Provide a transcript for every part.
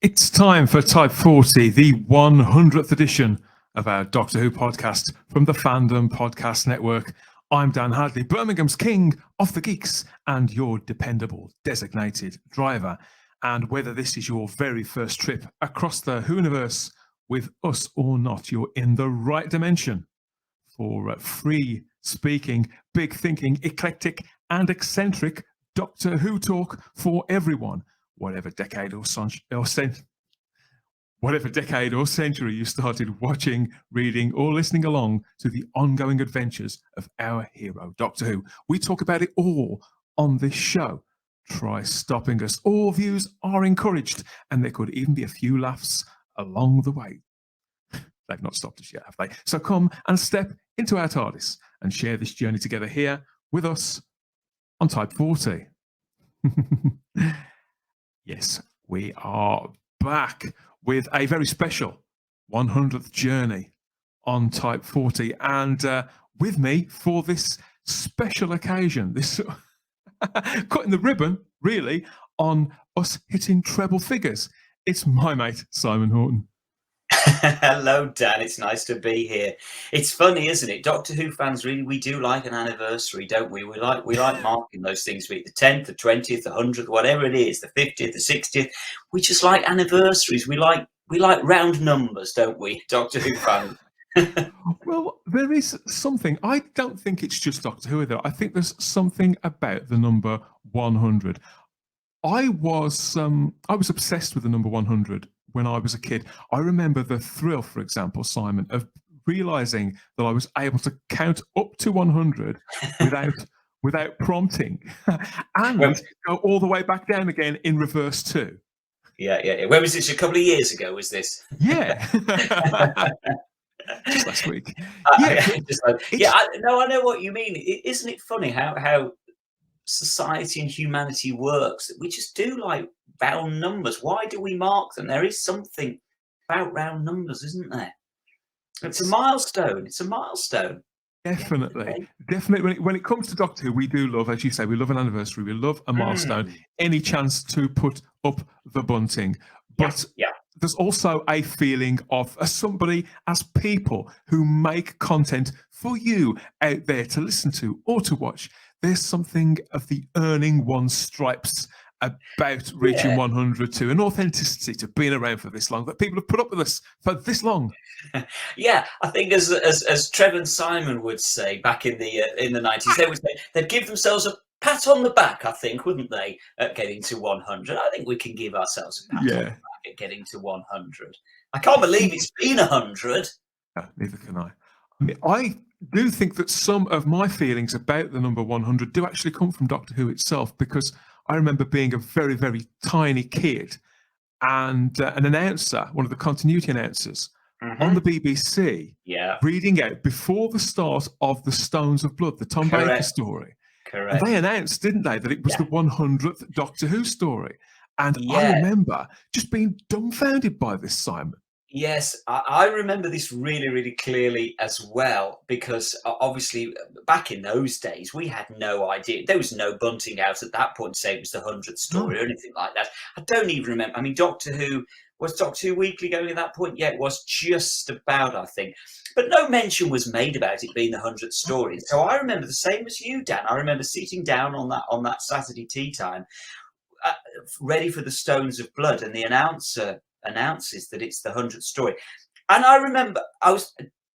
It's time for Type 40, the 100th edition of our Doctor Who podcast from the Fandom Podcast Network. I'm Dan Hadley, Birmingham's king of the geeks and your dependable designated driver. And whether this is your very first trip across the Who-universe with us or not, you're in the right dimension for free speaking, big thinking, eclectic and eccentric Doctor Who talk for everyone. Whatever decade or century you started watching, reading, or listening along to the ongoing adventures of our hero, Doctor Who. We talk about it all on this show. Try stopping us. All views are encouraged, and there could even be a few laughs along the way. They've not stopped us yet, have they? So come and step into our TARDIS and share this journey together here with us on Type 40. Yes, we are back with a very special 100th journey on Type 40. And with me for this special occasion, this cutting the ribbon, really, on us hitting treble figures, it's my mate, Simon Horton. Hello, Dan. It's nice to be here. It's funny, isn't it? Doctor Who fans, really, we do like an anniversary, don't we? We like marking those things, be it the 10th, the 20th, the 100th, whatever it is, the 50th, the 60th. We just like anniversaries. We like round numbers, don't we, Doctor Who fans? Well, there is something. I don't think it's just Doctor Who, though. I think there's something about the number 100. I was obsessed with the number 100 when I was a kid. I remember the thrill, for example, Simon, of realizing that I was able to count up to 100 without prompting and go all the way back down again in reverse too. Yeah. When was this? A couple of years ago, was this? Yeah. Just last week. I know what you mean. Isn't it funny how society and humanity works? We just do like round numbers. Why do we mark them? There is something about round numbers, isn't there? It's a milestone. Definitely. When it comes to Doctor Who, we do love, as you say, we love an anniversary, we love a milestone, any chance to put up the bunting. But there's also a feeling of somebody, as people who make content for you out there to listen to or to watch, there's something of the earning one's stripes about reaching 100 to an authenticity to being around for this long, that people have put up with us for this long. Yeah, I think as Trevor and Simon would say back in the 90s, they would say they'd give themselves a pat on the back, I think, wouldn't they, at getting to 100? I think we can give ourselves a pat on the back at getting to 100. I can't believe it's been 100. Neither can I. I mean, I do think that some of my feelings about the number 100 do actually come from Doctor Who itself, because I remember being a very, very tiny kid and an announcer, one of the continuity announcers on the BBC, reading out before the start of The Stones of Blood, the Tom Baker story. Correct. And they announced, didn't they, that it was the 100th Doctor Who story. And I remember just being dumbfounded by this, Simon. Yes, I remember this really, really clearly as well, because obviously back in those days, we had no idea. There was no bunting out at that point to say it was the 100th story or anything like that. I don't even remember. I mean, Doctor Who Weekly going at that point? Yeah, it was just about, I think. But no mention was made about it being the 100th story. So I remember the same as you, Dan. I remember sitting down on that Saturday tea time, ready for the Stones of Blood, and the announcer announces that it's the 100th story. And I remember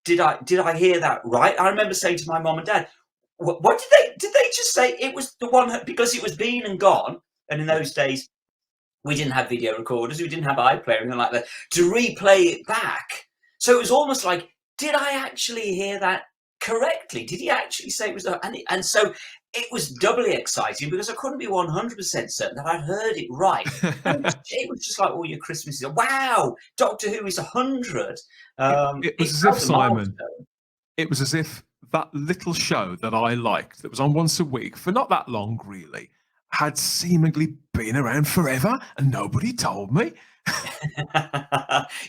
did I hear that right? I remember saying to my mom and dad, what did they just say it was the one, because it was been and gone, and in those days we didn't have video recorders, we didn't have iPlayer or anything like that to replay it back. So it was almost like, did I actually hear that correctly? Did he actually say it was and so it was doubly exciting because I couldn't be 100% certain that I'd heard it right. It was just like all your Christmases. Wow, Doctor Who is 100. It was as if, Simon, it was as if that little show that I liked, that was on once a week for not that long, really, had seemingly been around forever, and nobody told me.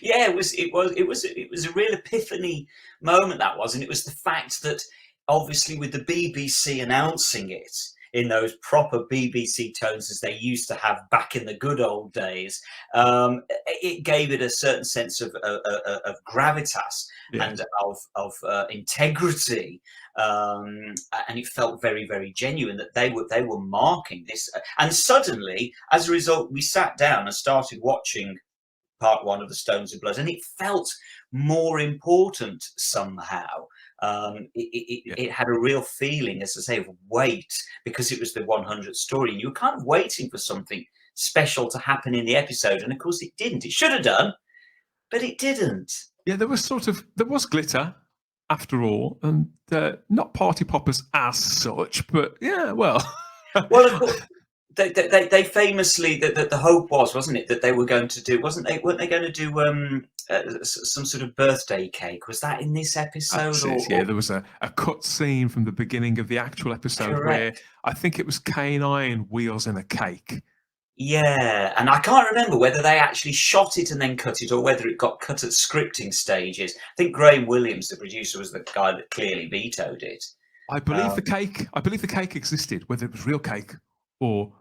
Yeah, it was a real epiphany moment, that was, and it was the fact that obviously with the BBC announcing it, in those proper BBC tones as they used to have back in the good old days. It gave it a certain sense of gravitas and of integrity, and it felt very, very genuine that they were marking this. And suddenly, as a result, we sat down and started watching part 1 of the Stones of Blood, and it felt more important somehow. It had a real feeling, as I say, of weight, because it was the 100th story, and you were kind of waiting for something special to happen in the episode, and of course it didn't. It should have done, but it didn't. Yeah, there was glitter after all, and not party poppers as such, but yeah, well. Well, of course, they famously, the hope was, wasn't it, that they were going to do, weren't they going to do some sort of birthday cake? Was that in this episode? Yeah, there was a cut scene from the beginning of the actual episode. Correct. Where I think it was canine wheels in a cake. Yeah, and I can't remember whether they actually shot it and then cut it, or whether it got cut at scripting stages. I think Graham Williams, the producer, was the guy that clearly vetoed it. I believe the cake existed, whether it was real cake or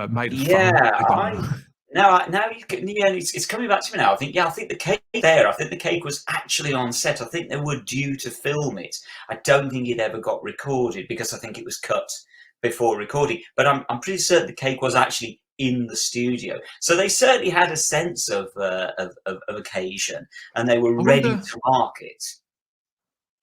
made of foam. It's coming back to me now. I think the cake there. I think the cake was actually on set. I think they were due to film it. I don't think it ever got recorded, because I think it was cut before recording. But I'm pretty certain the cake was actually in the studio. So they certainly had a sense of occasion, and they were ready to market.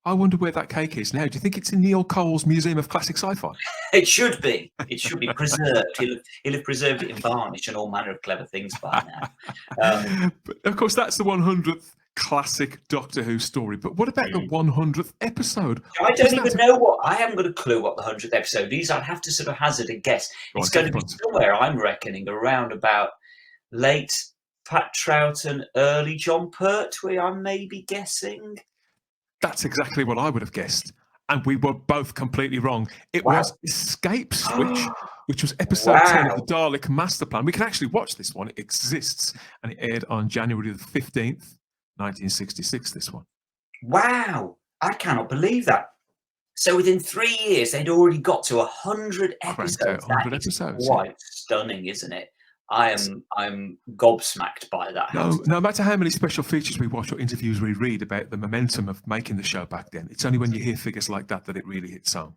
I wonder where that cake is now. Do you think it's in Neil Cole's Museum of Classic Sci-Fi? It should be. It should be preserved. He'll have preserved it in varnish and all manner of clever things by now. But of course, that's the 100th classic Doctor Who story. But what about the 100th episode? I don't even know I haven't got a clue what the 100th episode is. I'd have to sort of hazard a guess. It's going to be somewhere, I'm reckoning, around about late Pat Troughton, early John Pertwee, I'm maybe guessing. That's exactly what I would have guessed. And we were both completely wrong. It was Escape Switch, which was episode 10 of the Dalek Master Plan. We can actually watch this one. It exists. And it aired on January the 15th, 1966, this one. Wow. I cannot believe that. So within 3 years, they'd already got to 100 episodes. 100 episodes. Quite stunning, isn't it? I'm gobsmacked by that. No matter how many special features we watch or interviews we read about the momentum of making the show back then, it's only when you hear figures like that it really hits home.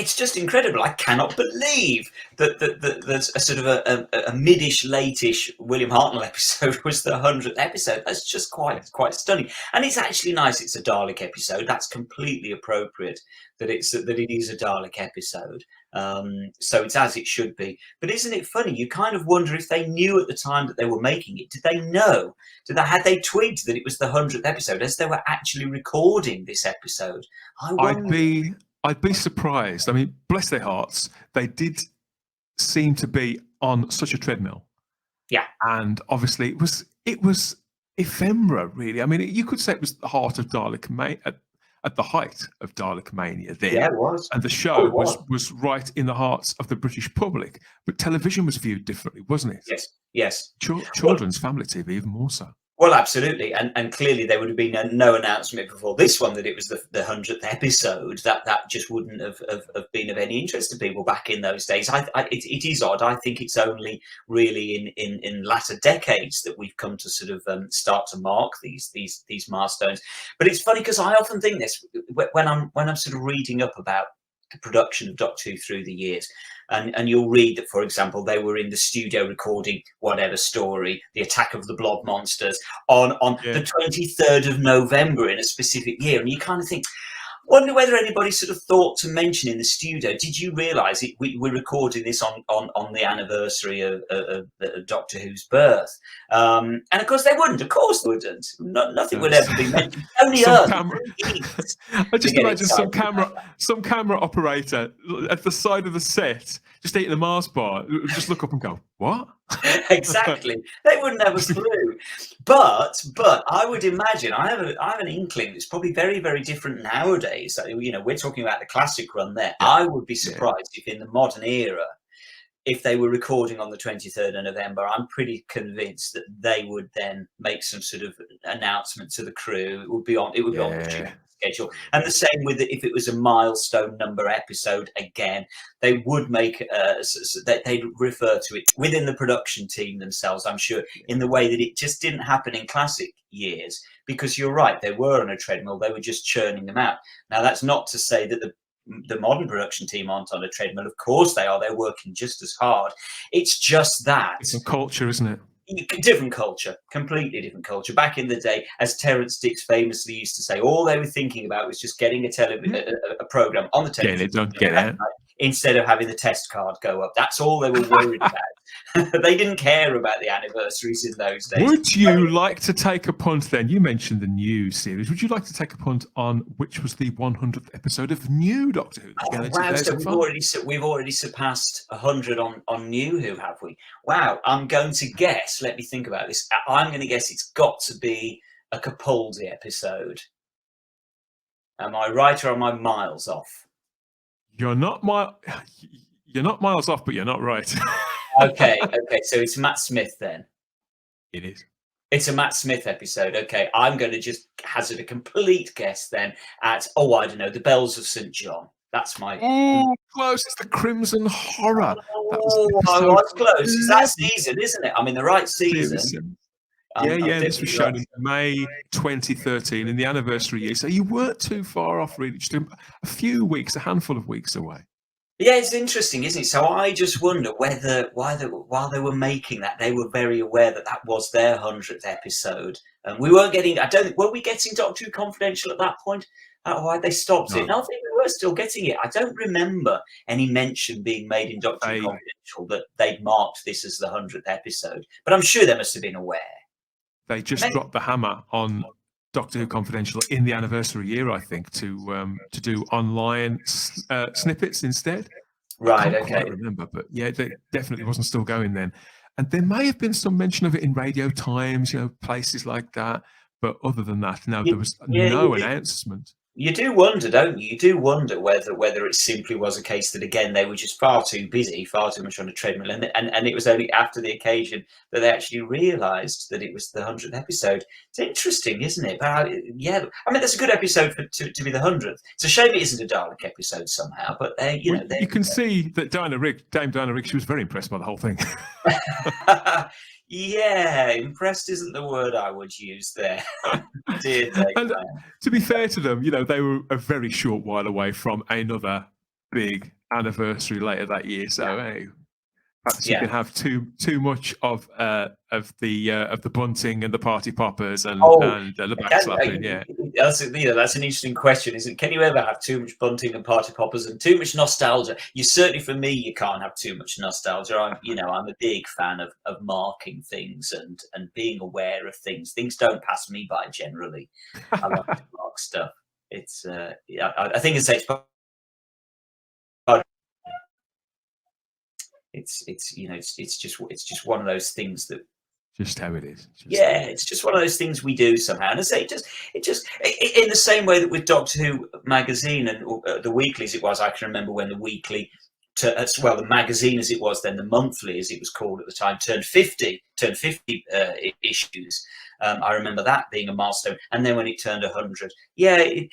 It's just incredible. I cannot believe that there's a sort of a mid-ish, late-ish William Hartnell episode was the 100th episode. That's just quite stunning. And it's actually nice. It's a Dalek episode. That's completely appropriate that it is a Dalek episode. So it's as it should be. But isn't it funny? You kind of wonder if they knew at the time that they were making it. Did they know? Had they twigged that it was the 100th episode as they were actually recording this episode? I'd be surprised. I mean, bless their hearts, they did seem to be on such a treadmill. Yeah. And obviously it was ephemera, really. I mean, you could say it was the heart of Dalek Mania, at the height of Dalek Mania there. Yeah, it was. And the show was right in the hearts of the British public. But television was viewed differently, wasn't it? Yes. Children's family TV, even more so. Well, absolutely, and clearly there would have been no announcement before this one that it was the 100th episode. That just wouldn't have been of any interest to people back in those days. It is odd. I think it's only really in latter decades that we've come to sort of start to mark these milestones. But it's funny because I often think this when I'm sort of reading up about the production of Doctor Who through the years. And you'll read that, for example, they were in the studio recording whatever story, the attack of the blob monsters, on the 23rd of November in a specific year. And you kind of think, wonder whether anybody sort of thought to mention in the studio, did you realise we're recording this on the anniversary of Doctor Who's birth? And of course they wouldn't. Of course they wouldn't. Nothing would ever be mentioned. Only Earth. I just imagine some camera operator at the side of the set, just eating a Mars bar, just look up and go, what? Exactly. They wouldn't have a clue. But I would imagine, I have an inkling it's probably very, very different nowadays. You know, we're talking about the classic run there. Yeah. I would be surprised if in the modern era, if they were recording on the 23rd of November, I'm pretty convinced that they would then make some sort of announcement to the crew. It would be on the tube schedule. And the same with if it was a milestone number episode, again, they would make they'd refer to it within the production team themselves, I'm sure, in the way that it just didn't happen in classic years, because you're right, they were on a treadmill, they were just churning them out. Now, that's not to say that the modern production team aren't on a treadmill. Of course they are. They're working just as hard. It's just that it's a culture, isn't it? Different culture, completely different culture. Back in the day, as Terence Dix famously used to say, all they were thinking about was just getting a program on the television instead of having the test card go up. That's all they were worried about. They didn't care about the anniversaries in those days. Would you like to take a punt then? You mentioned the new series. Would you like to take a punt on which was the 100th episode of New Doctor Who? Wow, so we've already surpassed 100 on New Who, have we? Wow, I'm going to guess, let me think about this. I'm going to guess it's got to be a Capaldi episode. Am I right, or am I miles off? You're not miles off, but you're not right. Okay, so it's Matt Smith then. It is. It's a Matt Smith episode. Okay, I'm going to just hazard a complete guess then at, I don't know, The Bells of St. John. That's my... Oh, close. It's the Crimson Horror. I was close. It's that season, isn't it? I'm in the right season. This was shown in May 2013 in the anniversary year. So you weren't too far off, really. Just a few weeks, a handful of weeks away. Yeah, it's interesting, isn't it? So I just wonder whether while they were making that, they were very aware that was their 100th episode. We weren't getting, were we getting Doctor Who Confidential at that point? Why they stopped it? No, I think we were still getting it. I don't remember any mention being made in Doctor Who Confidential that they'd marked this as the 100th episode. But I'm sure they must have been aware. They just dropped the hammer on Doctor Who Confidential in the anniversary year, I think, to do online snippets instead. Right, I can't quite remember, but yeah, they definitely wasn't still going then. And there may have been some mention of it in Radio Times, places like that. But other than that, no, there was no announcement. You do wonder, don't you? You do wonder whether it simply was a case that, again, they were just far too busy, far too much on a treadmill, and it was only after the occasion that they actually realised that it was the 100th episode. It's interesting, isn't it? But yeah, I mean, that's a good episode to be the 100th. It's a shame it isn't a Dalek episode somehow, but you can see that Dame Diana Rigg, she was very impressed by the whole thing. Yeah, impressed isn't the word I would use there. And to be fair to them, they were a very short while away from another big anniversary later that year. So hey, perhaps you can have too much of the bunting and the party poppers and the backslapping. Yeah, that's an interesting question, isn't it? Can you ever have too much bunting and party poppers and too much nostalgia? Certainly for me, you can't have too much nostalgia. I'm a big fan of marking things and being aware of things. Things don't pass me by generally. I like to mark stuff. It's I think it's it's just one of those things that just how it is. It's just one of those things we do somehow. And I say it just in the same way that with Doctor Who magazine and the weeklies, it was. I can remember when the weekly, the magazine as it was then, the monthly as it was called at the time, turned 50 issues. I remember that being a milestone, and then when it turned 100, I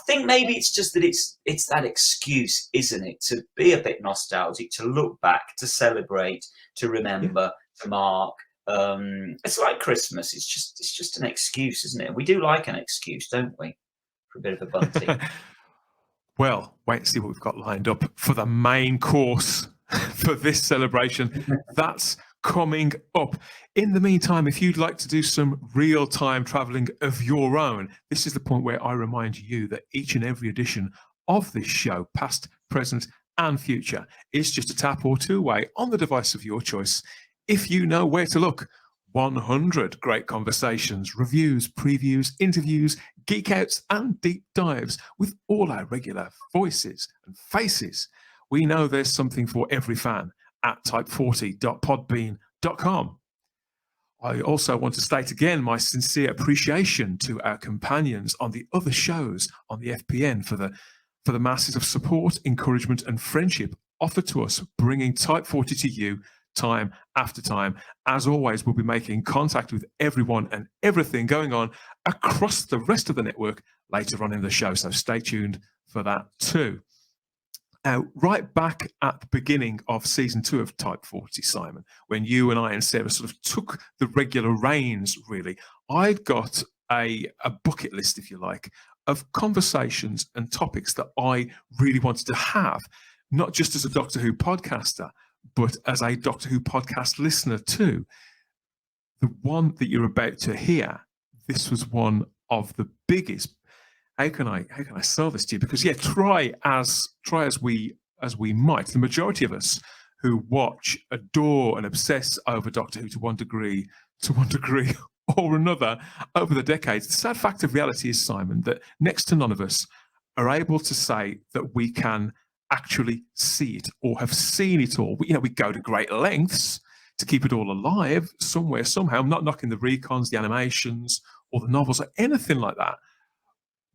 think maybe it's just that it's that excuse, isn't it, to be a bit nostalgic, to look back, to celebrate, to remember, to mark. It's like Christmas. It's just an excuse, isn't it? We do like an excuse, don't we, for a bit of a bunting. Well, wait and see what we've got lined up for the main course for this celebration. That's coming up. In the meantime, if you'd like to do some real-time traveling of your own, this is the point where I remind you that each and every edition of this show, past, present, and future, is just a tap or two away on the device of your choice. If you know where to look, 100 great conversations, reviews, previews, interviews, geek outs, and deep dives with all our regular voices and faces. We know there's something for every fan at type40.podbean.com. I also want to state again my sincere appreciation to our companions on the other shows on the FPN for the masses of support, encouragement, and friendship offered to us, bringing Type 40 to you time after time. As always, we'll be making contact with everyone and everything going on across the rest of the network later on in the show. So stay tuned for that too. Now, right back at the beginning of season 2 of Type 40, Simon, when you and I and Sarah sort of took the regular reins, really, I'd got a bucket list, if you like, of conversations and topics that I really wanted to have, not just as a Doctor Who podcaster, but as a Doctor Who podcast listener too. The one that you're about to hear, this was one of the biggest. How can I sell this to you? Because try as we might, the majority of us who watch, adore, and obsess over Doctor Who to one degree or another over the decades, the sad fact of reality is, Simon, that next to none of us are able to say that we can actually see it or have seen it all. We go to great lengths to keep it all alive somewhere, somehow. I'm not knocking the recons, the animations, or the novels, or anything like that.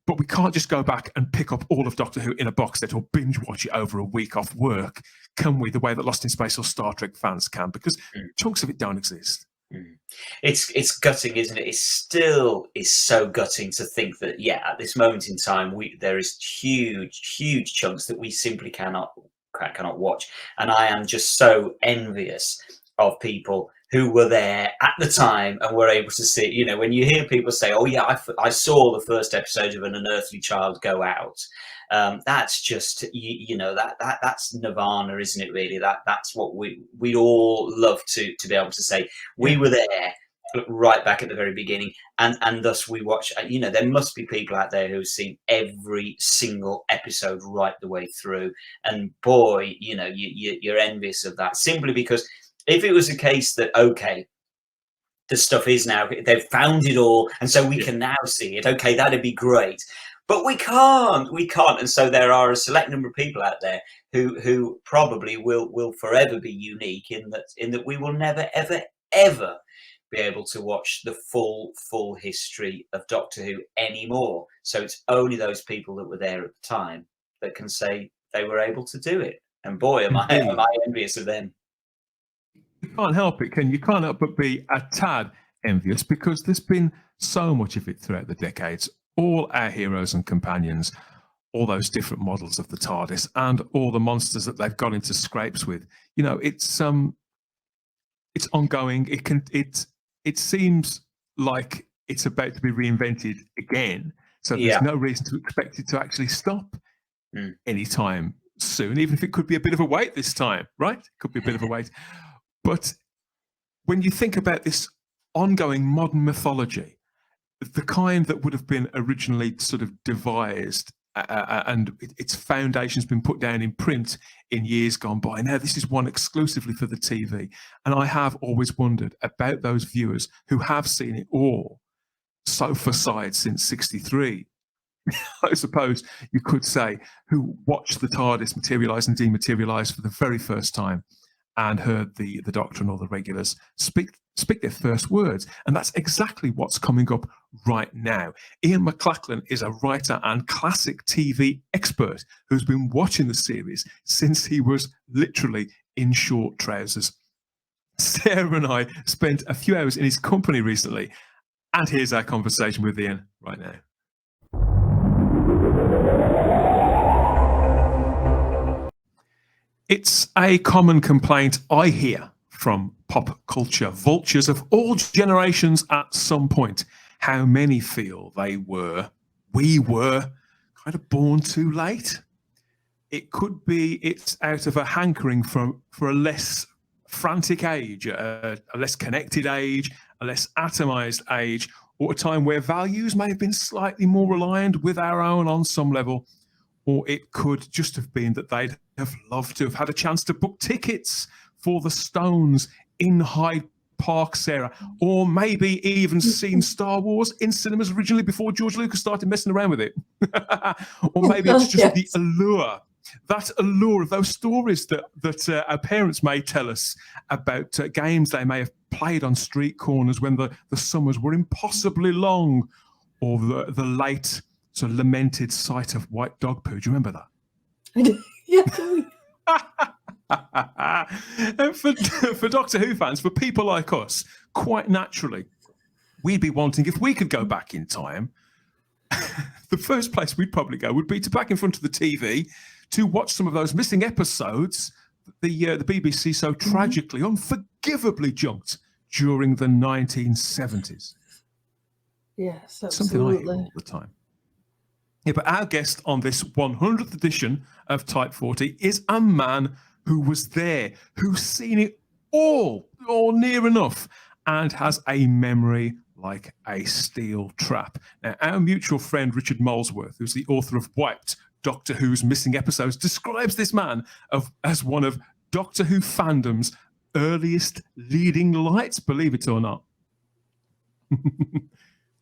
But we can't just go back and pick up all of Doctor Who in a box set or binge watch it over a week off work, can we? The way that Lost in Space or Star Trek fans can, because chunks of it don't exist. It's gutting, isn't it? It still is so gutting to think that, at this moment in time, there is huge chunks that we simply cannot watch. And I am just so envious of people who were there at the time and were able to see, when you hear people say, oh yeah, I saw the first episode of An Unearthly Child go out. That's just, that's nirvana, isn't it, really? That's what we'd all love to be able to say. We were there right back at the very beginning, and thus we watch, there must be people out there who've seen every single episode right the way through. And boy, you're envious of that, simply because if it was a case that, okay, the stuff is now, they've found it all, and so we can now see it, okay, that'd be great. But we can't. And so there are a select number of people out there who probably will forever be unique in that we will never, ever, ever be able to watch the full history of Doctor Who anymore. So it's only those people that were there at the time that can say they were able to do it. And boy, am I envious of them. You can't help it, can you? You can't help but be a tad envious, because there's been so much of it throughout the decades. All our heroes and companions, all those different models of the TARDIS, and all the monsters that they've got into scrapes with. It's ongoing. It seems like it's about to be reinvented again. So there's no reason to expect it to actually stop anytime soon, even if it could be a bit of a wait this time, right? It could be a bit of a wait. But when you think about this ongoing modern mythology, the kind that would have been originally sort of devised and its foundation's been put down in print in years gone by. Now, this is one exclusively for the TV. And I have always wondered about those viewers who have seen it all, sofa side since 63. I suppose you could say, who watched the TARDIS materialise and dematerialise for the very first time and heard the Doctor and all the regulars speak their first words. And that's exactly what's coming up right now. Ian McLachlan is a writer and classic TV expert who's been watching the series since he was literally in short trousers. Sarah and I spent a few hours in his company recently, and here's our conversation with Ian right now. It's a common complaint I hear from pop culture vultures of all generations at some point, how many feel we were kind of born too late. It could be it's out of a hankering for a less frantic age, a less connected age, a less atomized age, or a time where values may have been slightly more aligned with our own on some level. Or it could just have been that they'd have loved to have had a chance to book tickets for the Stones in Hyde Park, Sarah, or maybe even seen Star Wars in cinemas originally before George Lucas started messing around with it. Or maybe it's just the allure, that allure of those stories that our parents may tell us about games they may have played on street corners when the summers were impossibly long, or the late sort of lamented sight of white dog poo. Do you remember that? I do. Yeah. And for Doctor Who fans, for people like us, quite naturally, we'd be wanting, if we could go back in time, the first place we'd probably go would be to back in front of the TV to watch some of those missing episodes the BBC so tragically, unforgivably junked during the 1970s. Yes, absolutely. Something I hear all the time. Yeah, but our guest on this 100th edition of Type 40 is a man who was there, who's seen it all or near enough, and has a memory like a steel trap. Now, our mutual friend Richard Molesworth, who's the author of Wiped, Doctor Who's Missing Episodes, describes this man as one of Doctor Who fandom's earliest leading lights, believe it or not.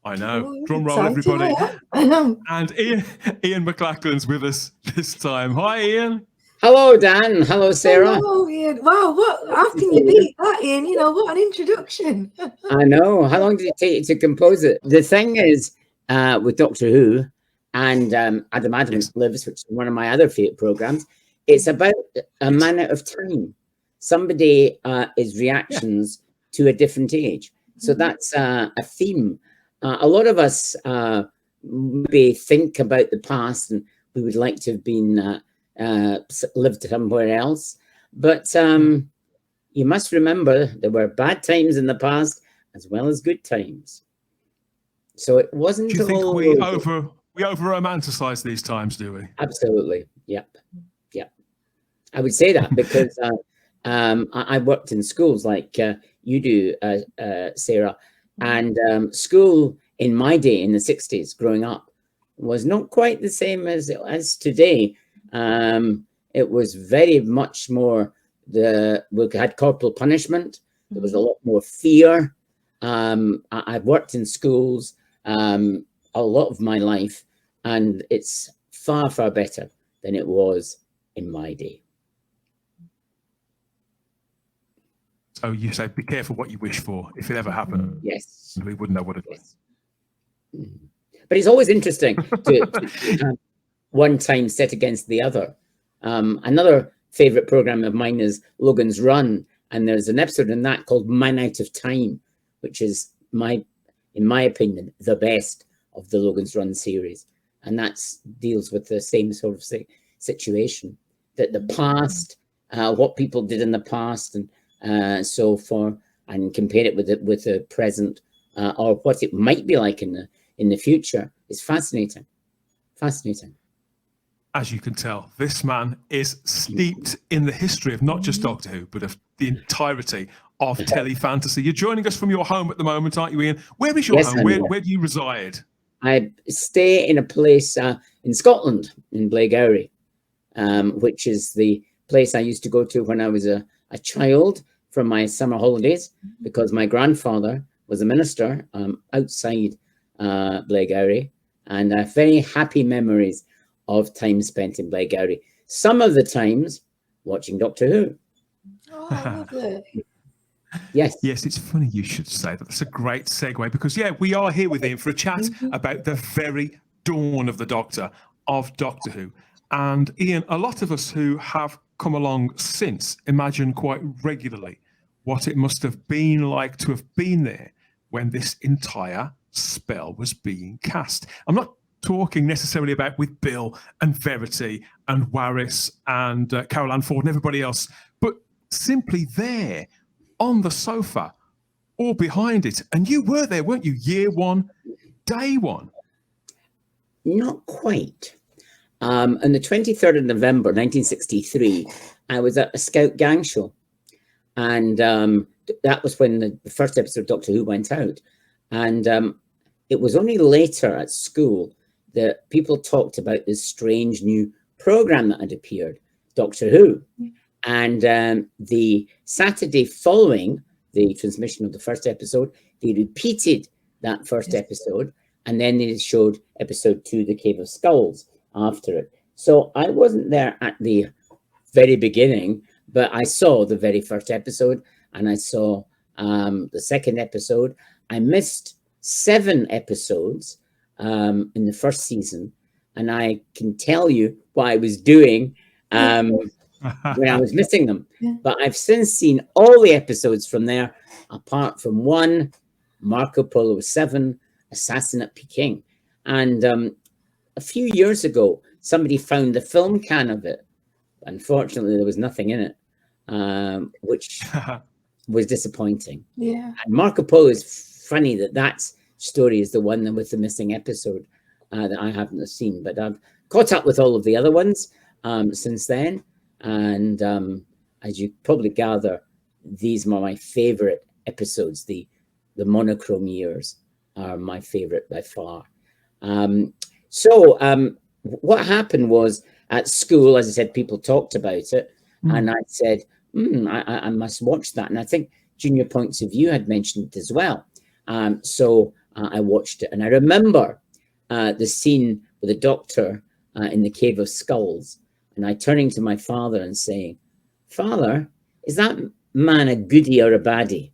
I know. Drum roll, everybody. And Ian McLachlan's with us this time. Hi, Ian. Hello, Dan. Hello, Sarah. Hello, Ian. Wow, how can you beat that, Ian? You know, what an introduction. I know. How long did it take you to compose it? The thing is, with Doctor Who and Adam Adams Lives, which is one of my other favourite programmes, it's about a manner of time. Somebody is reactions to a different age. So that's a theme. A lot of us maybe think about the past and we would like to have been lived somewhere else. But you must remember there were bad times in the past as well as good times. So it wasn't. Do you think we over romanticize these times, do we? Absolutely. Yep. I would say that because I worked in schools like you do, Sarah. And school in my day, in the 60s, growing up, was not quite the same as today. It was very much more, we had corporal punishment. There was a lot more fear. I've worked in schools a lot of my life, and it's far, far better than it was in my day. So you say, be careful what you wish for. If it ever happened, yes, we wouldn't know what it was. But it's always interesting to have one time set against the other. Another favorite program of mine is Logan's Run, and there's an episode in that called Man Out of Time, which is in my opinion, the best of the Logan's Run series, and that deals with the same sort of situation, that the past, what people did in the past, and so forth, and compare it with the present, or what it might be like in the future, is fascinating. Fascinating. As you can tell, this man is steeped in the history of not just Doctor Who, but of the entirety of Telefantasy. You're joining us from your home at the moment, aren't you, Ian? Where is your home? Where do you reside? I stay in a place in Scotland, in Blairgowrie, which is the place I used to go to when I was a child from my summer holidays, because my grandfather was a minister outside Blairgowrie, and I have very happy memories of time spent in Blairgowrie. Some of the times watching Doctor Who. Oh, lovely. Yes, it's funny you should say that. That's a great segue, because we are here with Ian for a chat about the very dawn of the Doctor, of Doctor Who. And Ian, a lot of us who have come along since imagine quite regularly what it must have been like to have been there when this entire spell was being cast. I'm not talking necessarily about with Bill and Verity and Warris and Carol Ann Ford and everybody else, but simply there on the sofa or behind it. And you were there, weren't you? Year one, day one. Not quite. On the 23rd of November, 1963, I was at a Scout gang show. And that was when the first episode of Doctor Who went out. And it was only later at school that people talked about this strange new program that had appeared, Doctor Who. And the Saturday following the transmission of the first episode, they repeated that first episode, and then they showed episode 2, The Cave of Skulls, after it. So I wasn't there at the very beginning, but I saw the very first episode, and I saw the second episode. I missed 7 episodes in the first season, and I can tell you what I was doing when I was missing them. But I've since seen all the episodes from there, apart from one, Marco Polo 7, Assassin at Peking. And a few years ago, somebody found the film can of it. Unfortunately, there was nothing in it, which was disappointing. Yeah. And Marco Polo is funny that story is the one with the missing episode that I haven't seen, but I've caught up with all of the other ones since then. And as you probably gather, these are my favorite episodes. The monochrome years are my favorite by far. So what happened was at school, as I said, people talked about it, and I said, I must watch that. And I think Junior Points of View had mentioned it as well. So I watched it, and I remember the scene with the doctor in the Cave of Skulls, and I turning to my father and saying, "Father, is that man a goodie or a baddie?"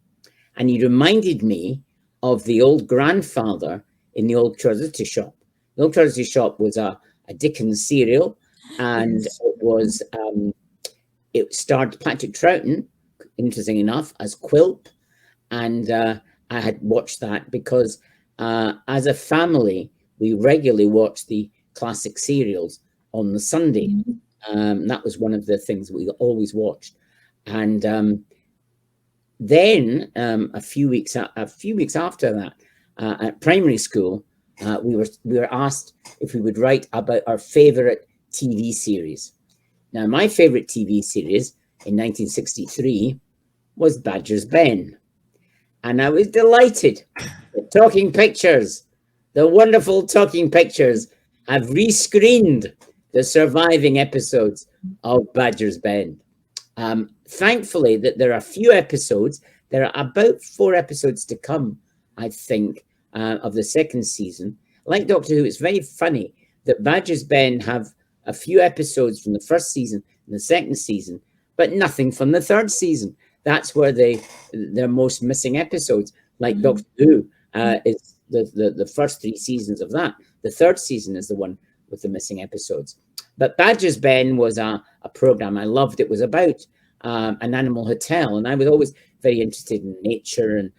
And he reminded me of the old grandfather in the Old Curiosity Shop. The Old Curiosity Shop was a Dickens serial, and it starred Patrick Troughton, interesting enough, as Quilp. And I had watched that because as a family, we regularly watched the classic serials on the Sunday. That was one of the things we always watched. And then a few weeks after that, at primary school, we were asked if we would write about our favorite TV series. Now, my favorite TV series in 1963 was Badger's Ben. And I was delighted that Talking Pictures, the wonderful Talking Pictures, have rescreened the surviving episodes of Badger's Ben. Thankfully, that there are a few episodes. There are about 4 episodes to come, I think, of the second season. Like Doctor Who, it's very funny that Badger's Ben have a few episodes from the first season and the second season, but nothing from the third season. That's where their most missing episodes. Like Doctor Who is the first 3 seasons of that. The third season is the one with the missing episodes. But Badger's Ben was a program I loved. It was about an animal hotel, and I was always very interested in nature and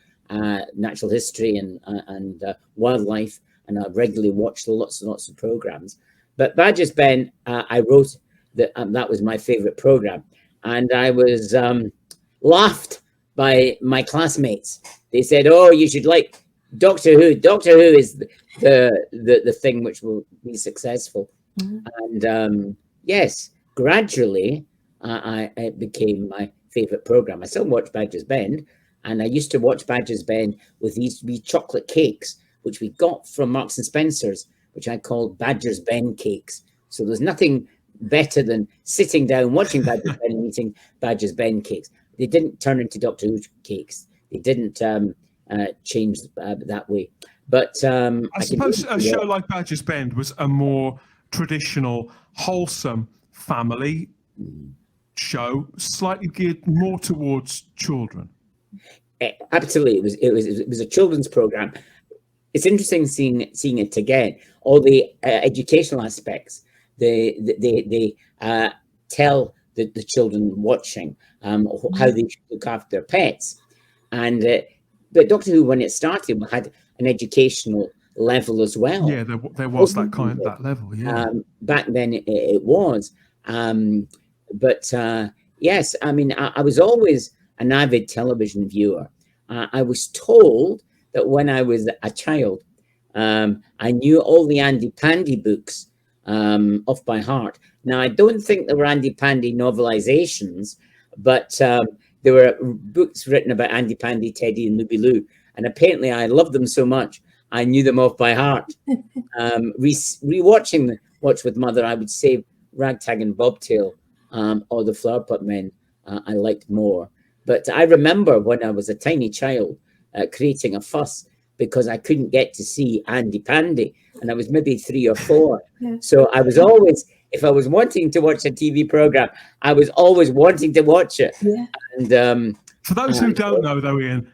natural history and wildlife, and I regularly watched lots and lots of programs. But Badger's Ben, I wrote that was my favorite program, and I was laughed by my classmates. They said, "Oh, you should like Doctor Who. Doctor Who is the thing which will be successful." And yes, gradually it became my favorite program. I still watch Badger's Ben, and I used to watch Badger's Ben with these wee chocolate cakes, which we got from Marks and Spencer's, which I called Badger's Ben cakes. So there's nothing better than sitting down, watching Badger's Ben and eating Badger's Ben cakes. They didn't turn into Doctor Who cakes. They didn't change that way. But I suppose a show like Badger's Ben was a more traditional, wholesome family show, slightly geared more towards children. Absolutely, it was a children's program. It's interesting seeing it again. All the educational aspects they tell the children watching how they should look after their pets. And but Doctor Who, when it started, had an educational level as well. Yeah, there was that level. Yeah, back then it was. But yes, I mean, I was always an avid television viewer. I was told that when I was a child, I knew all the Andy Pandy books off by heart. Now, I don't think there were Andy Pandy novelizations, but there were books written about Andy Pandy, Teddy, and Looby Loo. And apparently I loved them so much, I knew them off by heart. Rewatching Watch with Mother, I would say Ragtag and Bobtail or the Flowerpot Men I liked more. But I remember when I was a tiny child creating a fuss because I couldn't get to see Andy Pandy, and I was maybe 3 or 4. Yeah. So I was always, if I was wanting to watch a TV program, I was always wanting to watch it. Yeah. And for those who don't know, though, Ian,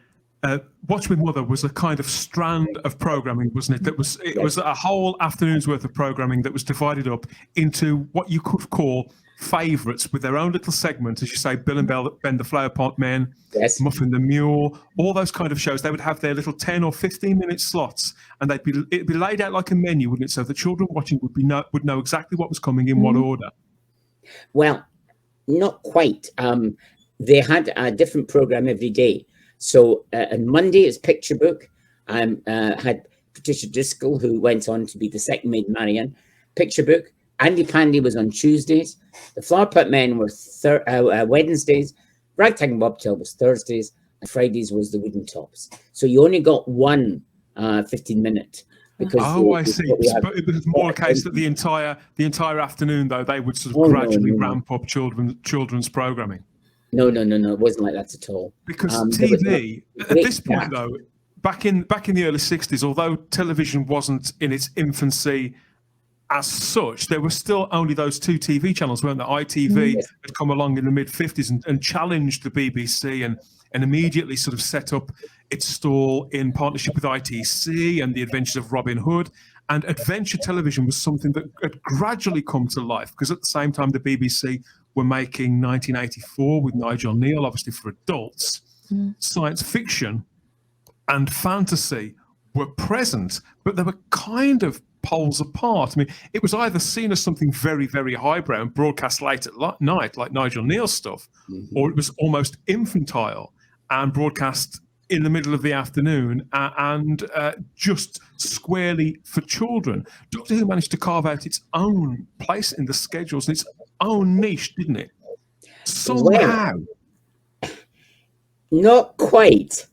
Watch With Mother was a kind of strand of programming, wasn't it? It was a whole afternoon's worth of programming that was divided up into what you could call favourites with their own little segment, as you say, Bill and Ben the Flower Pot Men, Yes. Muffin the Mule, all those kind of shows. They would have their little 10 or 15-minute slots, and it'd be laid out like a menu, wouldn't it? So the children watching would know exactly what was coming in what order. Well, not quite. They had a different program every day. So on Monday it's Picture Book. Had Patricia Driscoll, who went on to be the second Maid Marian. Picture Book. Andy Pandy was on Tuesdays. The Flower Pot Men were Wednesdays. Ragtag and Bobtail was Thursdays. And Fridays was the Wooden Tops. So you only got one 15-minute. Because I see. But it was more a case that the entire afternoon, though, they would sort of gradually ramp up children's programming. No. It wasn't like that at all. Because TV, at this point, though, back in the early 60s, although television wasn't in its infancy as such, there were still only those two TV channels, weren't there? ITV had come along in the mid-50s and challenged the BBC and immediately sort of set up its stall in partnership with ITC and the Adventures of Robin Hood. And adventure television was something that had gradually come to life, because at the same time the BBC were making 1984 with Nigel Neal, obviously for adults. Science fiction and fantasy were present, but they were kind of poles apart. I mean, it was either seen as something very, very highbrow and broadcast late at night, like Nigel Neal's stuff, or it was almost infantile and broadcast in the middle of the afternoon and just squarely for children. Doctor Who managed to carve out its own place in the schedules and its own niche, didn't it? Somehow. Well, not quite.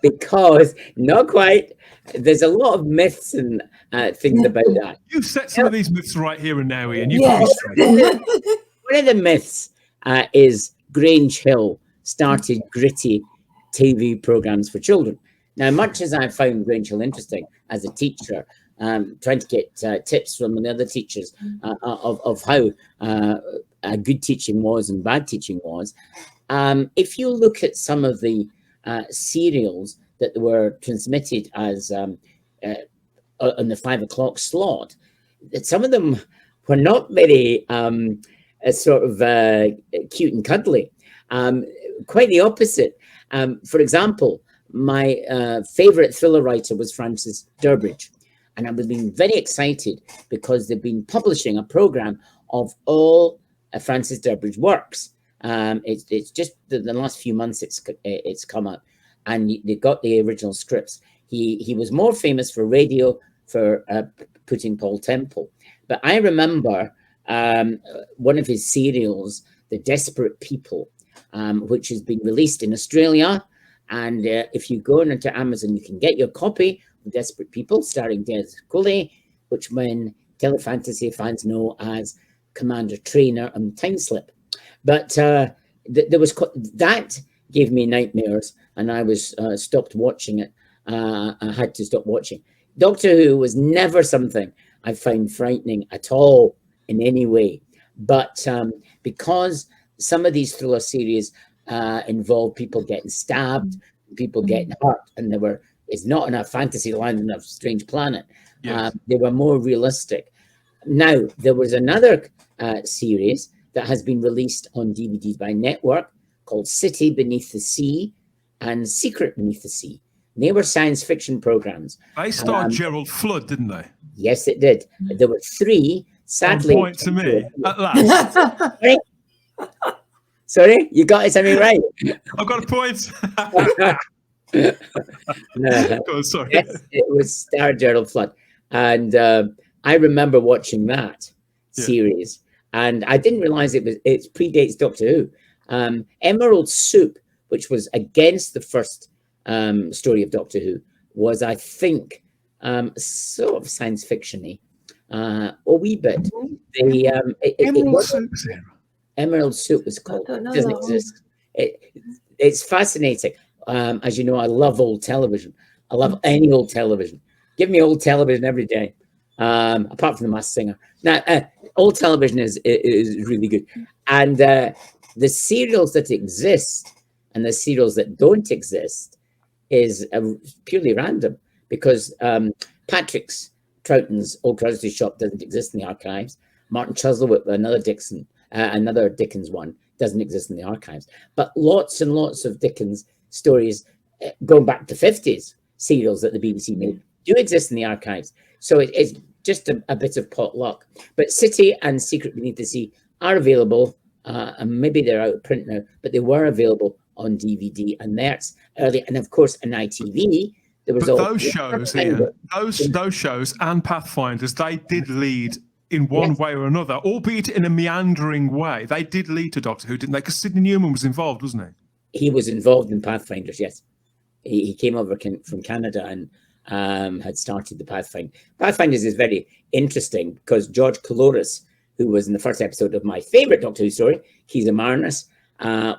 Because not quite. There's a lot of myths and things about that. You set some of these myths right here and now, Ian. You put me straight. One of the myths is Grange Hill started gritty TV programs for children. Now, much as I found Grange Hill interesting as a teacher, trying to get tips from the other teachers of how good teaching was and bad teaching was, if you look at some of the serials that were transmitted as on the 5 o'clock slot, some of them were not very sort of cute and cuddly. Quite the opposite. For example, my favorite thriller writer was Francis Durbridge, and I've been very excited because they've been publishing a program of all Francis Durbridge works. It's just the last few months it's come up, and they got the original scripts. He was more famous for radio for putting Paul Temple, but I remember one of his serials, The Desperate People, which has been released in Australia. And if you go into Amazon, you can get your copy of Desperate People, starring Des Cooley, which when Telefantasy fans know as Commander Trainer and Timeslip. But there was that gave me nightmares, and I was stopped watching it. I had to stop watching. Doctor Who was never something I found frightening at all in any way. But because some of these thriller series involve people getting stabbed, people getting hurt, and it's not in a fantasy land in a strange planet. Yes. They were more realistic. Now, there was another series that has been released on DVDs by Network called City Beneath the Sea and Secret Beneath the Sea. They were science fiction programs. They starred Gerald Flood, didn't they? Yes, it did. There were three. Sadly, on point to me at last. Sorry, you got it something right. I've got a point. No. Oh, sorry. Yes, it was starred Gerald Flood, and I remember watching that series, and I didn't realize it predates Doctor Who. Emerald Soup, which was against the first story of Doctor Who, was, I think, sort of science fiction-y, a wee bit. Emerald Soup was called. It doesn't exist. It's fascinating. As you know, I love old television. I love any old television. Give me old television every day, apart from The Masked Singer. Now, old television is really good. And the serials that exist and the serials that don't exist is purely random, because Patrick's Troughton's Old Grocery Shop doesn't exist in the archives. Martin Chuzzlewit, another Dickens one, doesn't exist in the archives. But lots and lots of Dickens stories going back to 50s serials that the BBC made do exist in the archives. So it's just a bit of pot luck. But City and Secret Beneath the Sea are available, and maybe they're out of print now, but they were available on DVD, and that's early. And of course, on ITV, there was all those shows, Ian, those shows and Pathfinders, they did lead in one way or another, albeit in a meandering way. They did lead to Doctor Who, didn't they? Because Sidney Newman was involved, wasn't he? He was involved in Pathfinders, yes. He came over from Canada and had started the Pathfinder. Pathfinders is very interesting because George Coulouris, who was in the first episode of my favourite Doctor Who story, He's a Marinus,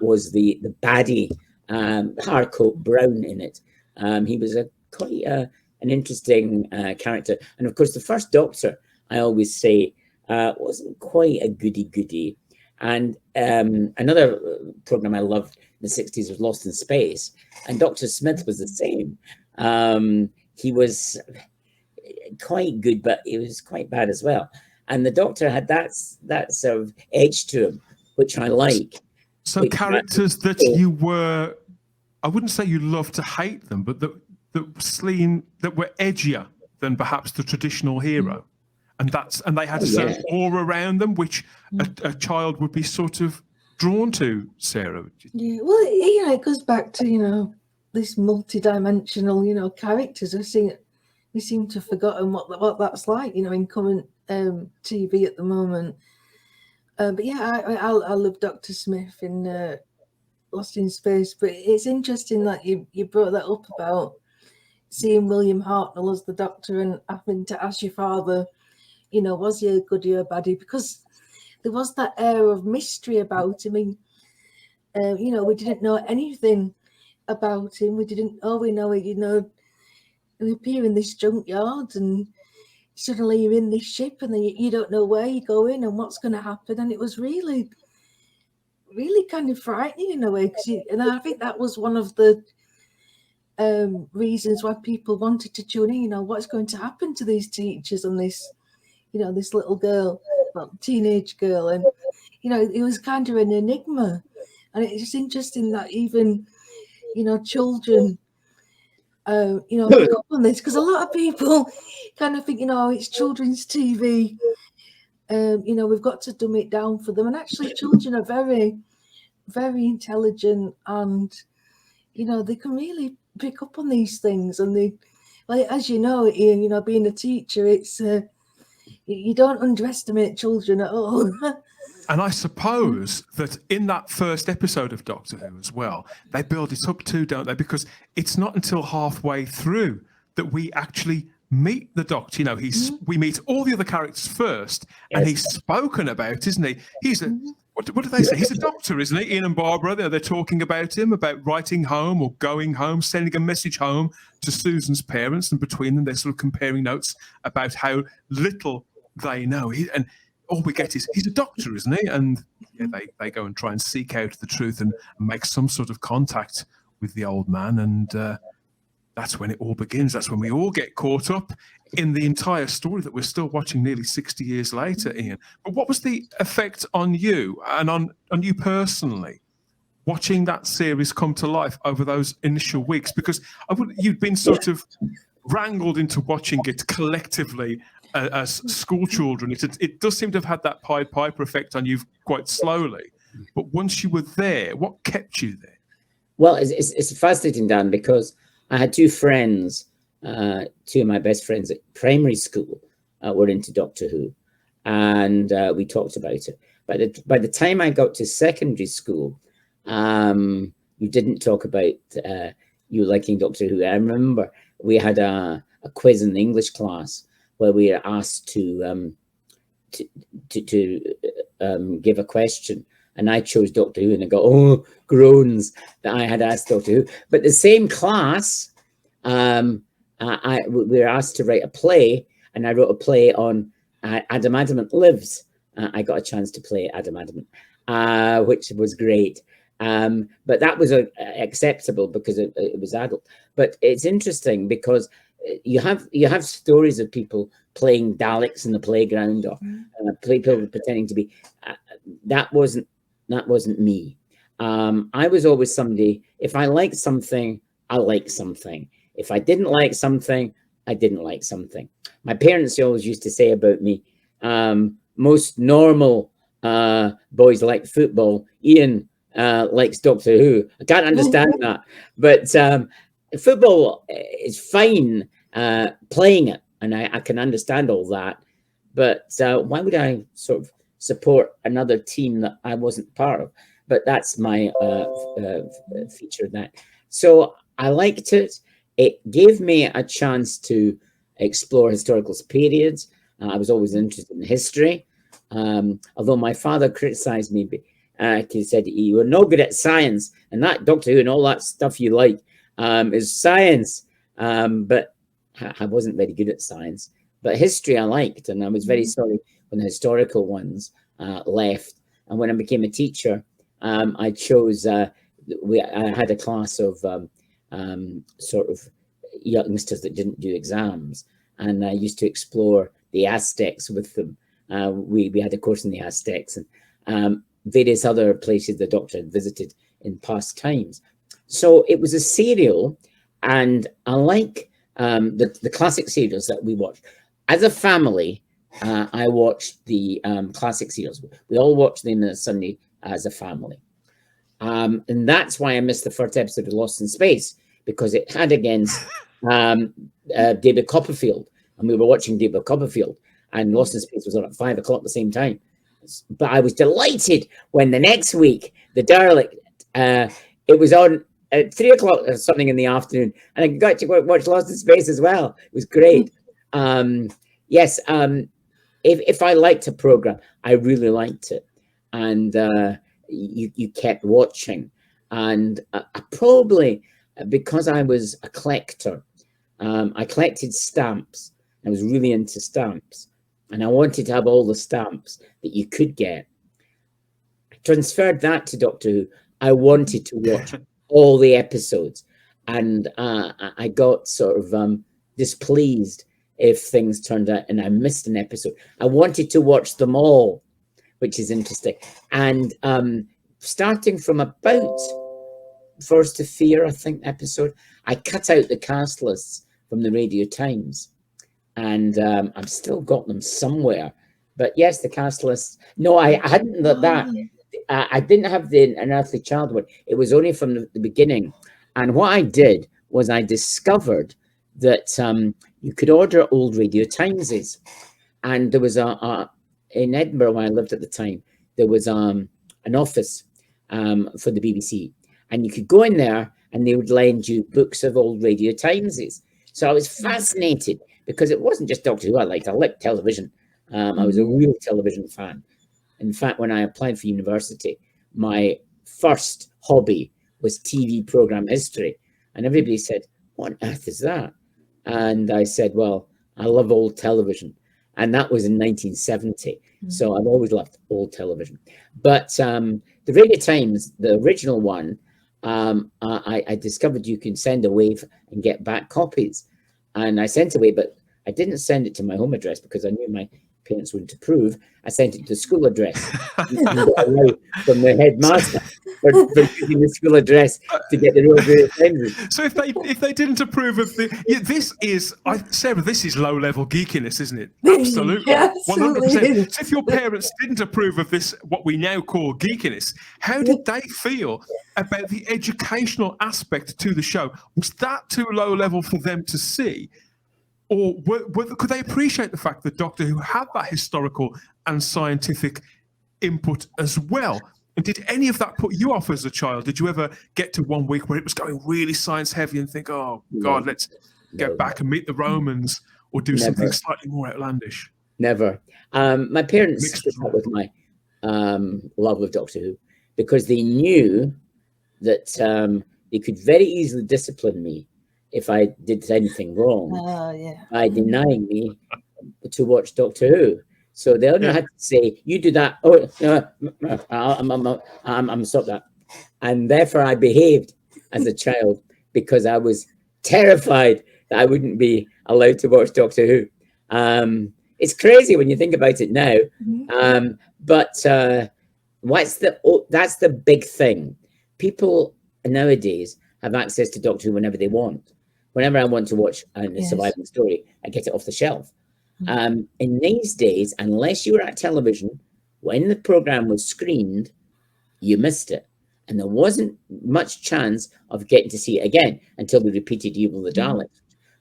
was the baddie, Harcourt Brown in it. He was quite an interesting character. And of course, the first Doctor, I always say, wasn't quite a goody-goody. And another programme I loved in the 60s was Lost in Space. And Dr. Smith was the same. He was quite good, but he was quite bad as well. And the Doctor had that sort of edge to him, which I like. So characters that you were, I wouldn't say you loved to hate them, but that were edgier than perhaps the traditional hero. And they had a certain aura around them, which a child would be sort of drawn to, Sarah. Yeah, well, it goes back to, this multi-dimensional, characters. We seem to have forgotten what that's like, in current TV at the moment. But yeah, I love Dr. Smith in Lost in Space. But it's interesting that you brought that up about seeing William Hartnell as the Doctor and having to ask your father, was he a goodie or a baddie? Because there was that air of mystery about him. We didn't know anything about him. We know he, we appear in this junkyard and suddenly you're in this ship and then you don't know where you're going and what's going to happen. And it was really, really kind of frightening in a way. And I think that was one of the reasons why people wanted to tune in, what's going to happen to these teachers and this, this little girl, teenage girl. And, it was kind of an enigma. And it's just interesting that even, children, pick up on this, because a lot of people kind of think, it's children's TV. We've got to dumb it down for them. And actually, children are very, very intelligent, and they can really pick up on these things. And they, as you know, Ian, being a teacher, it's you don't underestimate children at all. And I suppose that in that first episode of Doctor Who as well, they build it up too, don't they? Because it's not until halfway through that we actually meet the Doctor. We meet all the other characters first, and he's spoken about, isn't he? He's a what do they say? He's a doctor, isn't he? Ian and Barbara, they're talking about him, about writing home or going home, sending a message home to Susan's parents, and between them they're sort of comparing notes about how little they know. And all we get is he's a doctor, isn't he? And they go and try and seek out the truth and make some sort of contact with the old man. And that's when it all begins. That's when we all get caught up in the entire story that we're still watching nearly 60 years later, Ian. But what was the effect on you and on you personally, watching that series come to life over those initial weeks? Because you'd been sort of wrangled into watching it collectively as school children. It does seem to have had that Pied Piper effect on you quite slowly. But once you were there, what kept you there? Well, it's fascinating, Dan, because I had two friends, two of my best friends at primary school were into Doctor Who, and we talked about it. By the time I got to secondary school, you didn't talk about you liking Doctor Who. I remember we had a quiz in the English class where we were asked to give a question, and I chose Doctor Who, and I got groans that I had asked Doctor Who. But the same class, we were asked to write a play, and I wrote a play on Adam Adamant Lives. I got a chance to play Adam Adamant, which was great. But that was acceptable because it was adult. But it's interesting because you have stories of people playing Daleks in the playground, or people pretending to be. That wasn't me. I was always somebody. If I liked something, I liked something. If I didn't like something, I didn't like something. My parents always used to say about me, most normal boys like football. Ian likes Doctor Who. I can't understand that, but football is fine playing it, and I can understand all that. But why would I sort of support another team that I wasn't part of? But that's my feature of that. So I liked it. It gave me a chance to explore historical periods. I was always interested in history. Although my father criticized me, he said, you were no good at science, and that Doctor Who and all that stuff you like is science. But I wasn't very good at science. But history I liked, and I was very sorry when the historical ones left. And when I became a teacher, I chose, I had a class of sort of youngsters that didn't do exams, and I used to explore the Aztecs with them. We had a course in the Aztecs and various other places the Doctor had visited in past times. So it was a serial, and I like the classic serials that we watched. As a family, I watched the classic serials. We all watched them on a Sunday as a family. And that's why I missed the first episode of Lost in Space, because it had against David Copperfield, and we were watching David Copperfield, and Lost in Space was on at 5 o'clock at the same time. But I was delighted when the next week, the Dalek, it was on at 3 o'clock or something in the afternoon, and I got to watch Lost in Space as well. It was great. Yes, if I liked a program, I really liked it, and you kept watching. And I probably, because I was a collector, I collected stamps. I was really into stamps, and I wanted to have all the stamps that you could get. I transferred that to Doctor Who. I wanted to watch all the episodes, and I got sort of displeased if things turned out and I missed an episode. I wanted to watch them all, which is interesting. And starting from about First to Fear, I think, episode, I cut out the cast lists from the Radio Times, and I've still got them somewhere. But yes, the cast lists. No, I hadn't that. I didn't have the Unearthly Child one. It was only from the beginning. And what I did was I discovered that you could order old Radio Timeses. And there was in Edinburgh, where I lived at the time, there was an office for the BBC. And you could go in there and they would lend you books of old Radio Timeses. So I was fascinated, because it wasn't just Doctor Who I liked. I liked television. I was a real television fan. In fact, when I applied for university, my first hobby was TV program history. And everybody said, what on earth is that? And I said, well, I love old television. And that was in 1970. So I've always loved old television. But the Radio Times, the original one, I discovered you can send away and get back copies. And I sent away, but I didn't send it to my home address because I knew my parents wouldn't approve. I sent it to the school address from the headmaster for using the school address to get the real Times. So if they didn't approve of this is Sarah, this is low level geekiness, isn't it? Absolutely, Yeah, 100%. So if your parents didn't approve of this, what we now call geekiness, how did they feel about the educational aspect to the show? Was that too low level for them to see? Or could they appreciate the fact that Doctor Who had that historical and scientific input as well? And did any of that put you off as a child? Did you ever get to one week where it was going really science heavy and think, oh, God, let's get back and meet the Romans, or do something slightly more outlandish? Never. My parents stood up with my love of Doctor Who, because they knew that they could very easily discipline me if I did anything wrong by denying me to watch Doctor Who. So they only had to say, "You do that." Oh, no, I'm stop that. And therefore I behaved as a child because I was terrified that I wouldn't be allowed to watch Doctor Who. It's crazy when you think about it now. But that's the big thing. People nowadays have access to Doctor Who whenever they want. Whenever I want to watch a surviving story, I get it off the shelf. In these days, unless you were at television, when the program was screened, you missed it. And there wasn't much chance of getting to see it again until they repeated Evil the Dalek.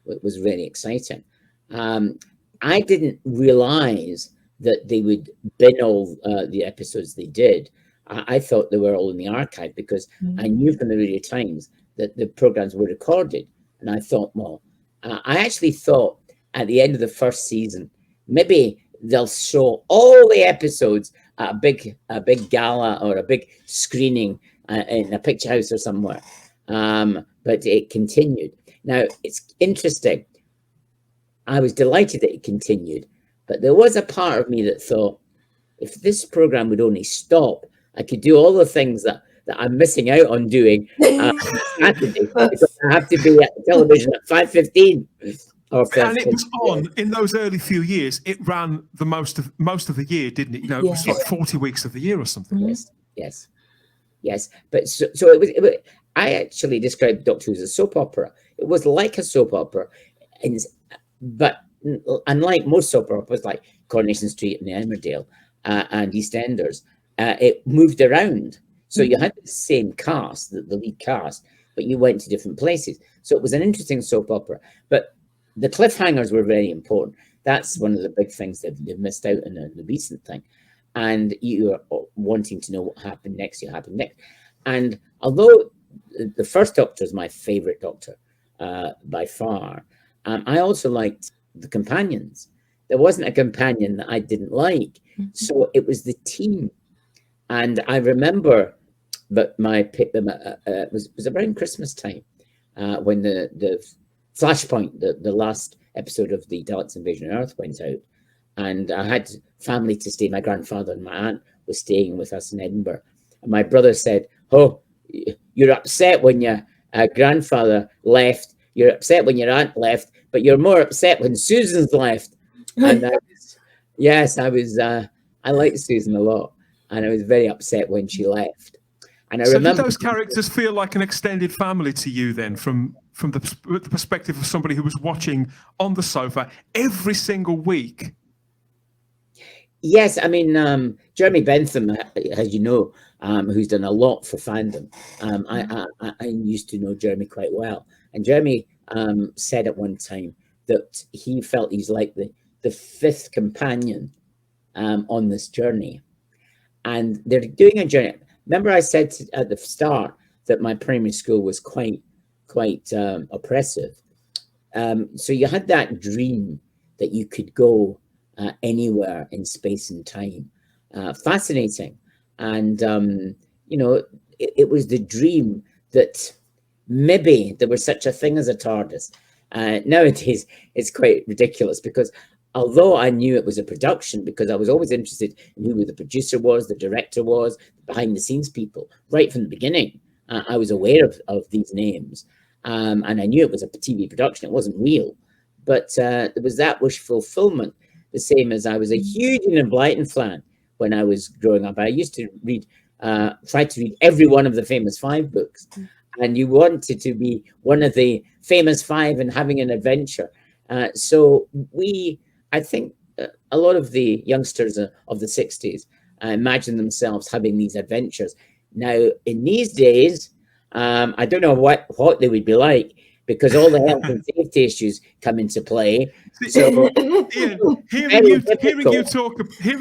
It was really exciting. I didn't realize that they would bin all the episodes they did. I thought they were all in the archive because I knew from the Radio Times that the programs were recorded. And I thought, well, I actually thought at the end of the first season, maybe they'll show all the episodes at a big gala or a big screening in a picture house or somewhere. But it continued. Now, it's interesting. I was delighted that it continued, but there was a part of me that thought, if this program would only stop, I could do all the things that I'm missing out on doing Saturday, because I have to be at television at 5:15. And it was on in those early few years. It ran the most of the year, didn't it? You know, it was like 40 weeks of the year or something. Yes. But so it was. I actually described Doctor Who as a soap opera. It was like a soap opera, but unlike most soap operas like Coronation Street and the Emmerdale and EastEnders, it moved around. So you had the same cast, the lead cast, but you went to different places. So it was an interesting soap opera. But the cliffhangers were very important. That's one of the big things that they've missed out on the recent thing. And you are wanting to know what happened next. And although the first Doctor is my favorite Doctor by far, I also liked the companions. There wasn't a companion that I didn't like. So it was the team. And I remember that I picked them, it was around Christmas time when the Flashpoint, the last episode of the Daleks Invasion of Earth went out. And I had family to stay. My grandfather and my aunt was staying with us in Edinburgh. And my brother said, "Oh, you're upset when your grandfather left. You're upset when your aunt left, but you're more upset when Susan's left." And I liked Susan a lot. And I was very upset when she left. And I remember, did those characters feel like an extended family to you then, from the perspective of somebody who was watching on the sofa every single week? Yes, I mean, Jeremy Bentham, as you know, who's done a lot for Fandom. I used to know Jeremy quite well. And Jeremy said at one time that he felt he's like the fifth companion on this journey. And they're doing a journey. Remember I said at the start that my primary school was quite oppressive. So you had that dream that you could go anywhere in space and time. Fascinating. And, it was the dream that maybe there was such a thing as a TARDIS. Nowadays, it's quite ridiculous because although I knew it was a production, because I was always interested in who the producer was, the director was, behind the scenes people, right from the beginning. I was aware of these names. And I knew it was a TV production. It wasn't real. But there was that wish fulfillment, the same as I was a huge Ian McLachlan fan when I was growing up. I used to try to read every one of the Famous Five books. And you wanted to be one of the Famous Five and having an adventure. So I think a lot of the youngsters of the 60s imagine themselves having these adventures. Now, in these days, I don't know what they would be like, because all the health and safety issues come into play. So, Ian, hearing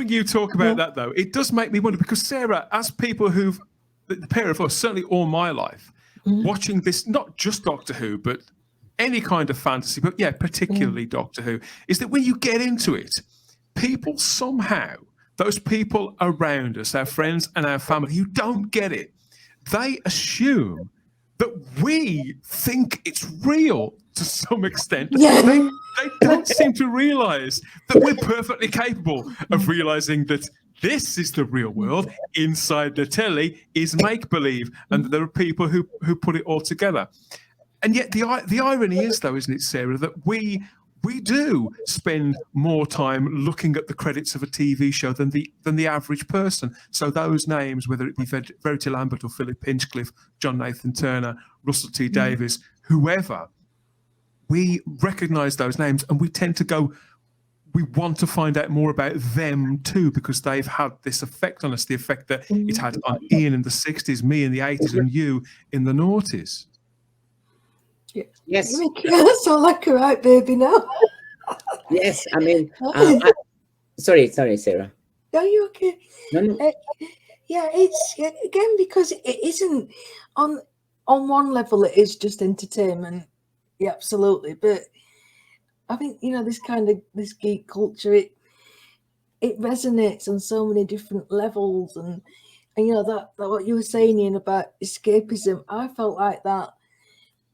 you talk about that, though, it does make me wonder, because Sarah, as people the pair of us, certainly all my life, watching this, not just Doctor Who, but any kind of fantasy, but particularly Doctor Who, is that when you get into it, people somehow, those people around us, our friends and our family who don't get it, they assume that we think it's real to some extent. They don't seem to realize that we're perfectly capable of realizing that this is the real world. Inside the telly is make-believe, and there are people who put it all together. And yet the irony is, though, isn't it, Sarah, that we do spend more time looking at the credits of a TV show than the average person. So those names, whether it be Verity Lambert or Philip Hinchcliffe, John Nathan Turner, Russell T Davies, whoever, we recognise those names, and we tend to go, we want to find out more about them too, because they've had this effect on us, the effect that it had on Ian in the 60s, me in the 80s, and you in the noughties. Yes. You make it sound like a right baby now. Yes, I mean, sorry, Sarah. Are you okay? No. Yeah, it's again because it isn't on one level. It is just entertainment. Yeah, absolutely. But I think this geek culture, it resonates on so many different levels, and that what you were saying, Ian, about escapism. I felt like that.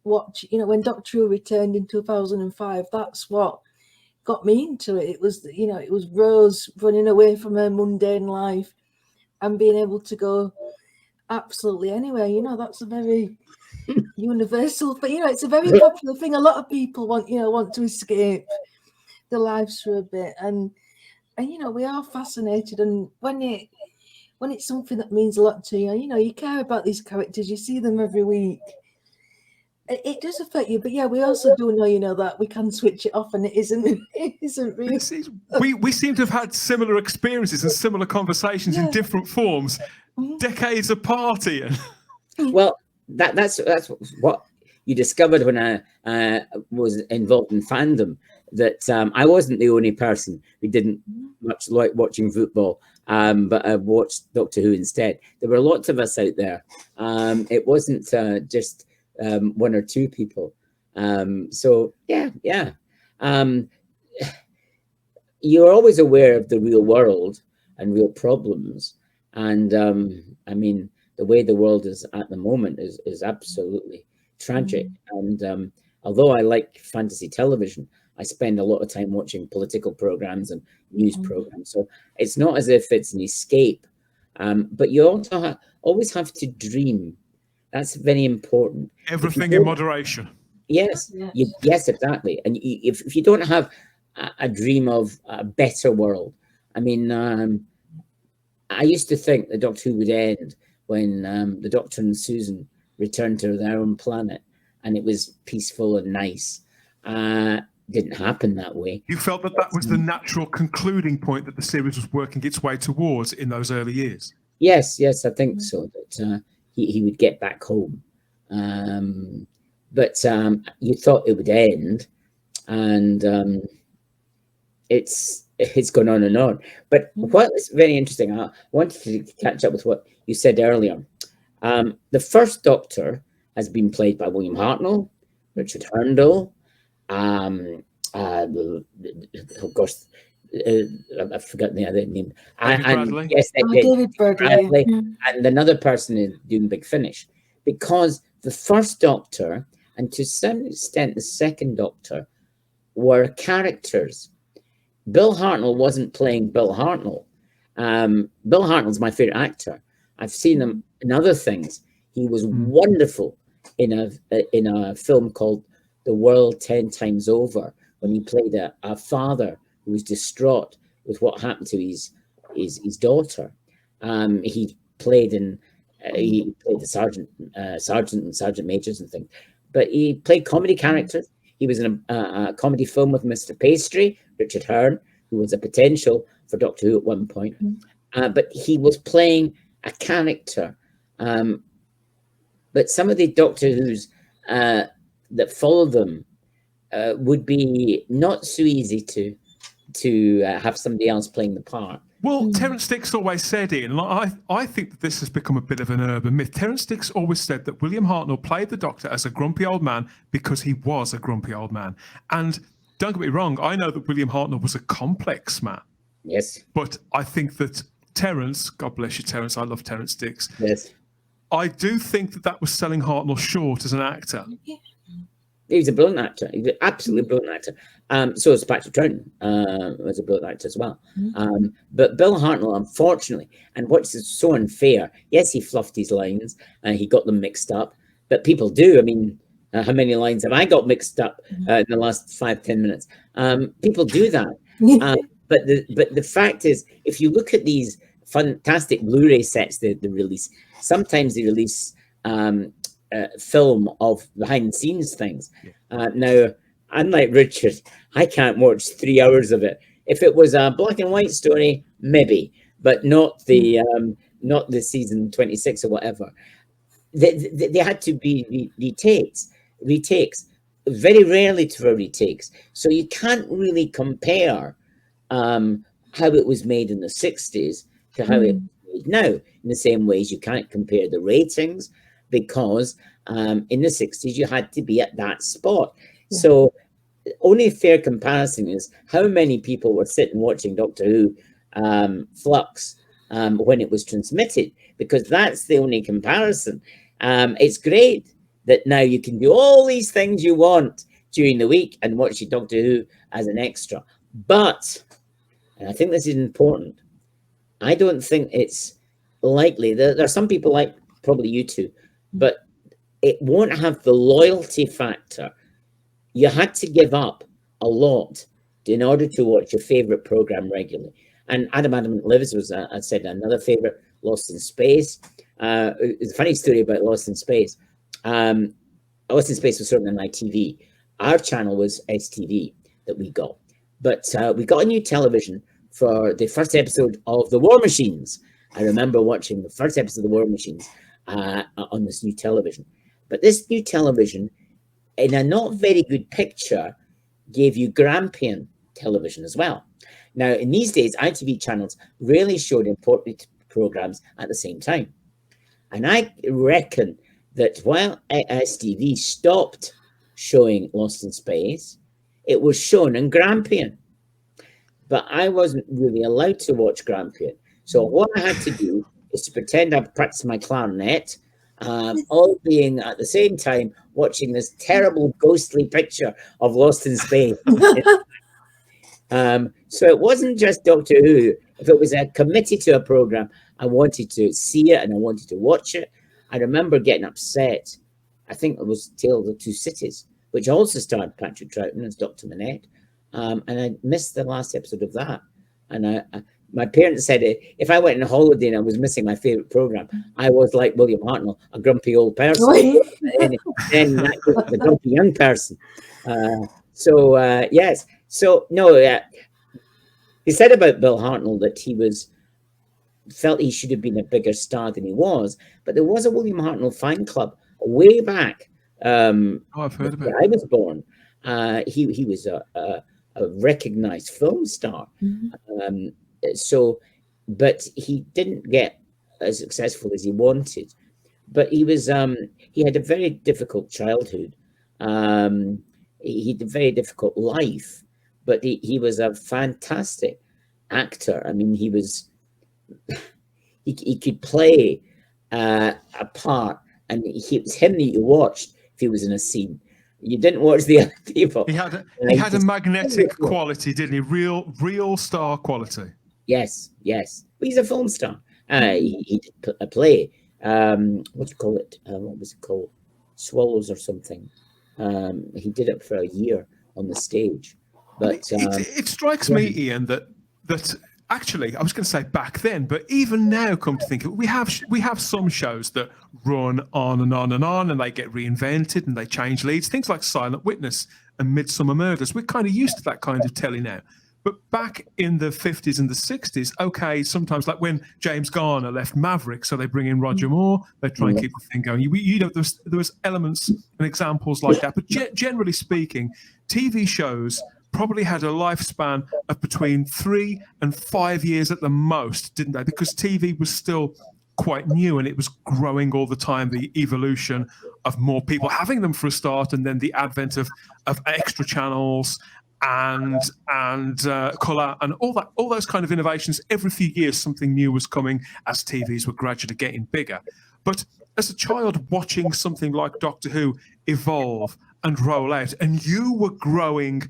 When Doctor Who returned in 2005, that's what got me into it. It was Rose running away from her mundane life and being able to go absolutely anywhere. That's a very universal, but it's a very popular thing. A lot of people want to escape their lives for a bit, and we are fascinated. And when it's something that means a lot to you, you care about these characters, you see them every week. It does affect you, but yeah, we also do know, that we can switch it off, and it isn't real. We seem to have had similar experiences and similar conversations in different forms, decades apart, Ian. Well, that's what you discovered when I was involved in fandom, that I wasn't the only person who didn't much like watching football, but I watched Doctor Who instead. There were lots of us out there. It wasn't just one or two people. So yeah. You're always aware of the real world and real problems. And I mean, the way the world is at the moment is absolutely tragic. And although I like fantasy television, I spend a lot of time watching political programs and news programs. So it's not as if it's an escape, but you also always have to dream. That's very important. Everything in moderation. Yes, yes, exactly. And if you don't have a dream of a better world, I mean, I used to think the Doctor Who would end when the Doctor and Susan returned to their own planet, and it was peaceful and nice. Didn't happen that way. You felt that was the natural concluding point that the series was working its way towards in those early years? Yes, I think so. That he would get back home. But you thought it would end, and it's gone on and on. But what is very interesting, I wanted to catch up with what you said earlier. The first Doctor has been played by William Hartnell, Richard Hartnell, of course, I've forgotten the other name. Bradley. Yes, David Bradley. And another person is doing Big Finish, because the first Doctor, and to some extent the second Doctor, were characters. Bill Hartnell wasn't playing Bill Hartnell. Bill Hartnell's my favorite actor. I've seen him in other things. He was wonderful in a film called The World 10 Times Over, when he played a father who was distraught with what happened to his daughter. He played the sergeant and sergeant majors and things, but he played comedy characters. He was in a comedy film with Mr. Pastry, Richard Hearn, who was a potential for Doctor Who at one point. But he was playing a character. But some of the Doctor Who's that follow them would be not so easy to have somebody else playing the part. Well, Terence Dicks always said, Ian, and I think that this has become a bit of an urban myth. Terence Dicks always said that William Hartnell played the Doctor as a grumpy old man because he was a grumpy old man. And don't get me wrong, I know that William Hartnell was a complex man. Yes. But I think that Terence, God bless you, Terence, I love Terence Dicks. Yes. I do think that was selling Hartnell short as an actor. He was a brilliant actor. He was an absolutely brilliant actor. So was Patrick Troughton, was a brilliant actor as well. But Bill Hartnell, unfortunately, and what's so unfair, yes, he fluffed his lines and he got them mixed up, but people do. I mean, how many lines have I got mixed up in the last 5-10 minutes? People do that. But the fact is, if you look at these fantastic Blu-ray sets they release, sometimes they release film of behind the scenes things. Now, unlike Richard, I can't watch 3 hours of it. If it was a black and white story, maybe, but not the season 26 or whatever. They had to be retakes. Very rarely to retakes. So you can't really compare how it was made in the 60s to how it was made now. In the same ways, you can't compare the ratings, because in the 60s you had to be at that spot. So only fair comparison is how many people were sitting watching Doctor Who Flux when it was transmitted, because that's the only comparison. It's great that now you can do all these things you want during the week and watch your Doctor Who as an extra. But, and I think this is important, I don't think it's likely. There are some people, like probably you two, but it won't have the loyalty factor. You had to give up a lot in order to watch your favorite program regularly. And Adam Lives was, I said, another favorite, Lost in Space. It's a funny story about Lost in Space. Lost in Space was certainly on ITV. Our channel was STV that we got. But we got a new television for the first episode of The War Machines. I remember watching the first episode of The War Machines on this new television. But this new television, in a not very good picture, gave you Grampian television as well. Now, in these days, ITV channels rarely showed important programs at the same time. And I reckon that while STV stopped showing Lost in Space, it was shown in Grampian. But I wasn't really allowed to watch Grampian. So what I had to do is to pretend I practiced my clarinet, all being at the same time watching this terrible ghostly picture of Lost in Space. So it wasn't just Doctor Who. If it was a committee to a program, I wanted to see it and I wanted to watch it. I remember getting upset. I think it was Tale of the Two Cities, which also starred Patrick Troughton as Dr. Manette. And I missed the last episode of that. And my parents said if I went on holiday and I was missing my favourite programme, I was like William Hartnell, a grumpy old person. and then the grumpy young person. Yes. So, no, he said about Bill Hartnell that he felt he should have been a bigger star than he was. But there was a William Hartnell fan club way back. I've heard of it. I was born. He was a recognised film star. But he didn't get as successful as he wanted. But he was he had a very difficult childhood. He had a very difficult life. But he was a fantastic actor. I mean, he could play a part, and it was him that you watched if he was in a scene. You didn't watch the other people. He had a magnetic quality, didn't he? Real star quality. Yes. Well, he's a film star. He did a play. What do you call it? What was it called? Swallows or something. He did it for a year on the stage. But it strikes me, Ian, that actually, I was going to say back then, but even now, come to think of it, we have some shows that run on and on and on, and they get reinvented and they change leads. Things like Silent Witness and Midsummer Murders. We're kind of used to that kind of telly now. But back in the 50s and the 60s, okay, sometimes like when James Garner left Maverick, so they bring in Roger Moore, they try and keep the thing going. There was elements and examples like that. But generally speaking, TV shows probably had a lifespan of between 3 and 5 years at the most, didn't they? Because TV was still quite new and it was growing all the time, the evolution of more people having them for a start, and then the advent of extra channels and colour and all those kind of innovations. Every few years something new was coming as TVs were gradually getting bigger. But as a child watching something like Doctor Who evolve and roll out, and you were growing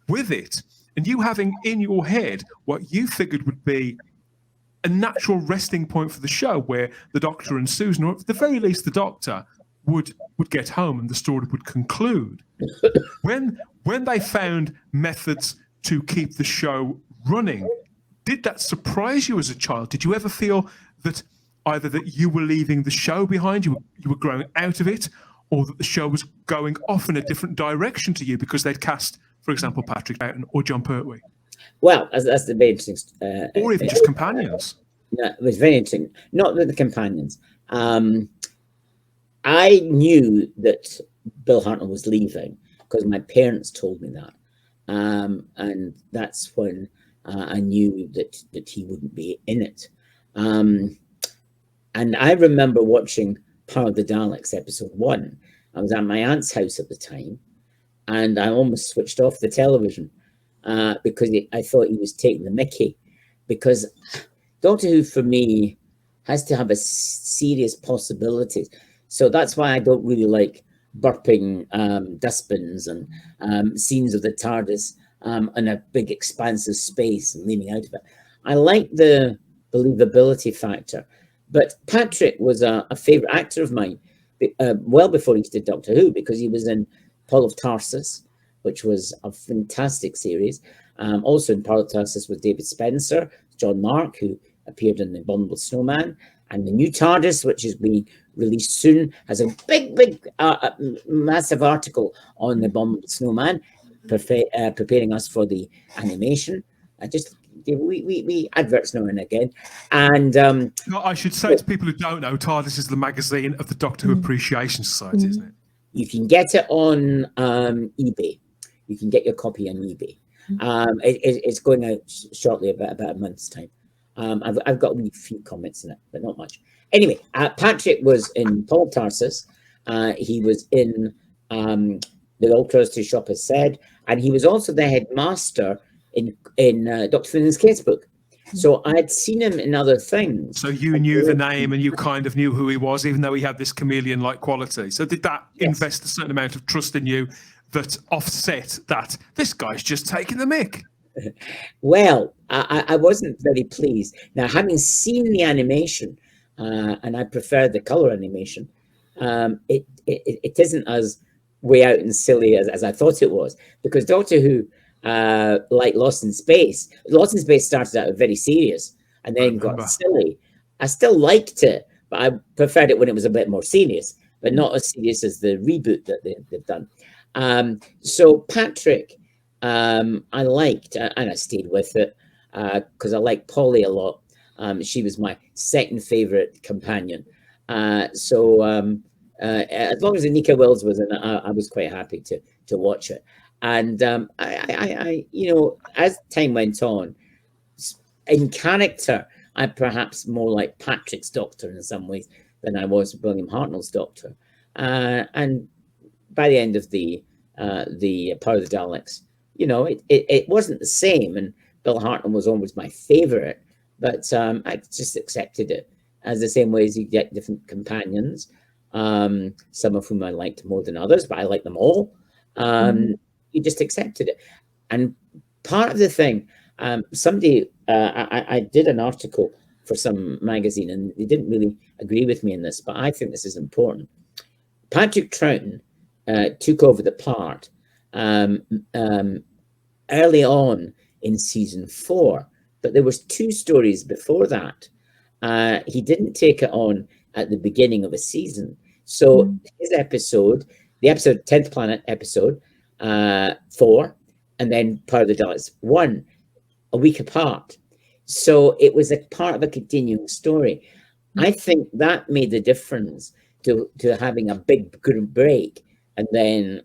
with it, and you having in your head what you figured would be a natural resting point for the show, where the Doctor and Susan, or at the very least the Doctor, would get home and the story would conclude. When they found methods to keep the show running, did that surprise you as a child? Did you ever feel that either that you were leaving the show behind, you were growing out of it, or that the show was going off in a different direction to you because they'd cast, for example, Patrick Boughton or John Pertwee? Well, that's the very interesting. Or even just companions. No, it was very interesting. Not with the companions. I knew that Bill Hartnell was leaving because my parents told me that. And that's when I knew that he wouldn't be in it. And I remember watching Power of the Daleks, episode 1. I was at my aunt's house at the time, and I almost switched off the television because I thought he was taking the mickey. Because Doctor Who, for me, has to have a serious possibilities. So that's why I don't really like burping dustbins and scenes of the TARDIS in a big expanse of space and leaning out of it. I like the believability factor. But Patrick was a favourite actor of mine well before he did Doctor Who, because he was in Paul of Tarsus, which was a fantastic series. Also in Paul of Tarsus was David Spencer, John Mark, who appeared in The Abominable Snowman, and the new TARDIS, which is being released soon, has a big, massive article on The Abominable Snowman, preparing us for the animation. We adverts now and again. And no, I should say to people who don't know, TARDIS is the magazine of the Doctor Who Appreciation Society, isn't it? You can get it on eBay. You can get your copy on eBay. It's going out shortly, about a month's time. I've got a few comments in it, but not much. Anyway, Patrick was in Paul Tarsus. He was in The Old Curiosity Shop, as said, and he was also the headmaster in Dr. Finn's Casebook. So I had seen him in other things. So you knew the name and you kind of knew who he was, even though he had this chameleon-like quality. So did that invest a certain amount of trust in you that offset that this guy's just taking the mick? Well, I wasn't very pleased. Now, having seen the animation, and I prefer the colour animation, it isn't as way out and silly as I thought it was. Because Doctor Who, like Lost in Space started out very serious and then got silly. I still liked it, but I preferred it when it was a bit more serious, but not as serious as the reboot that they've done. So Patrick, I liked, and I stayed with it because I liked Polly a lot. She was my second favorite companion. So as long as Anika Wills was in it, I was quite happy to watch it. And I as time went on, in character, I'm perhaps more like Patrick's Doctor in some ways than I was William Hartnell's Doctor. And by the end of the Power of the Daleks, it wasn't the same. And Bill Hartnell was always my favourite, but I just accepted it as the same way as you get different companions, some of whom I liked more than others, but I like them all. You just accepted it. And part of the thing, somebody, I did an article for some magazine and they didn't really agree with me in this, but I think this is important. Patrick Troughton took over the part early on in season 4, but there was 2 stories before that. He didn't take it on at the beginning of a season. So his episode, the episode 10th Planet episode, 4, and then Power of the Daleks 1, a week apart. So it was a part of a continuing story. I think that made the difference to having a big break and then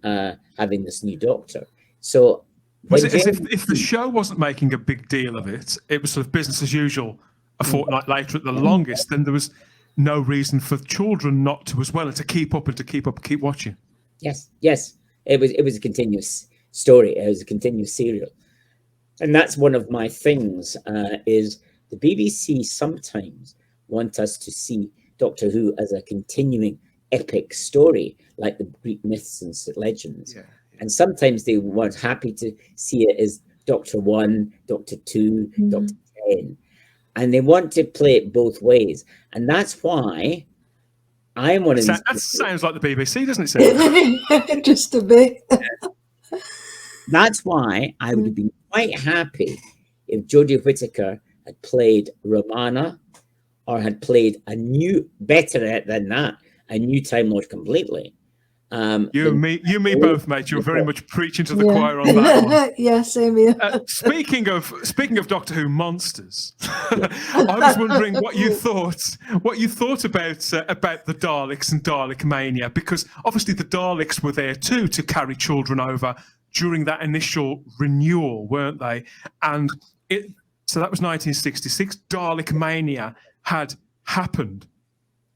having this new Doctor. So was it as if the show wasn't making a big deal of it, it was sort of business as usual a fortnight later at the longest, then there was no reason for children not to as well, and to keep watching. Yes. It was a continuous story. It was a continuous serial. And that's one of my things, is the BBC sometimes want us to see Doctor Who as a continuing epic story, like the Greek myths and legends. Yeah. And sometimes they weren't happy to see it as Doctor 1, Doctor 2, Doctor 10. And they want to play it both ways. And that's why I'm one of these. That sounds like the BBC, doesn't it, Sarah? Just a bit. That's why I would have been quite happy if Jodie Whittaker had played Romana, or had played better than that, a new Time Lord completely. You and me both, mate. You're very much preaching to the choir on that one. Yeah, same here. Speaking of Doctor Who monsters, I was wondering what you thought about the Daleks and Dalek mania, because obviously the Daleks were there too to carry children over during that initial renewal, weren't they? And so that was 1966. Dalek mania had happened.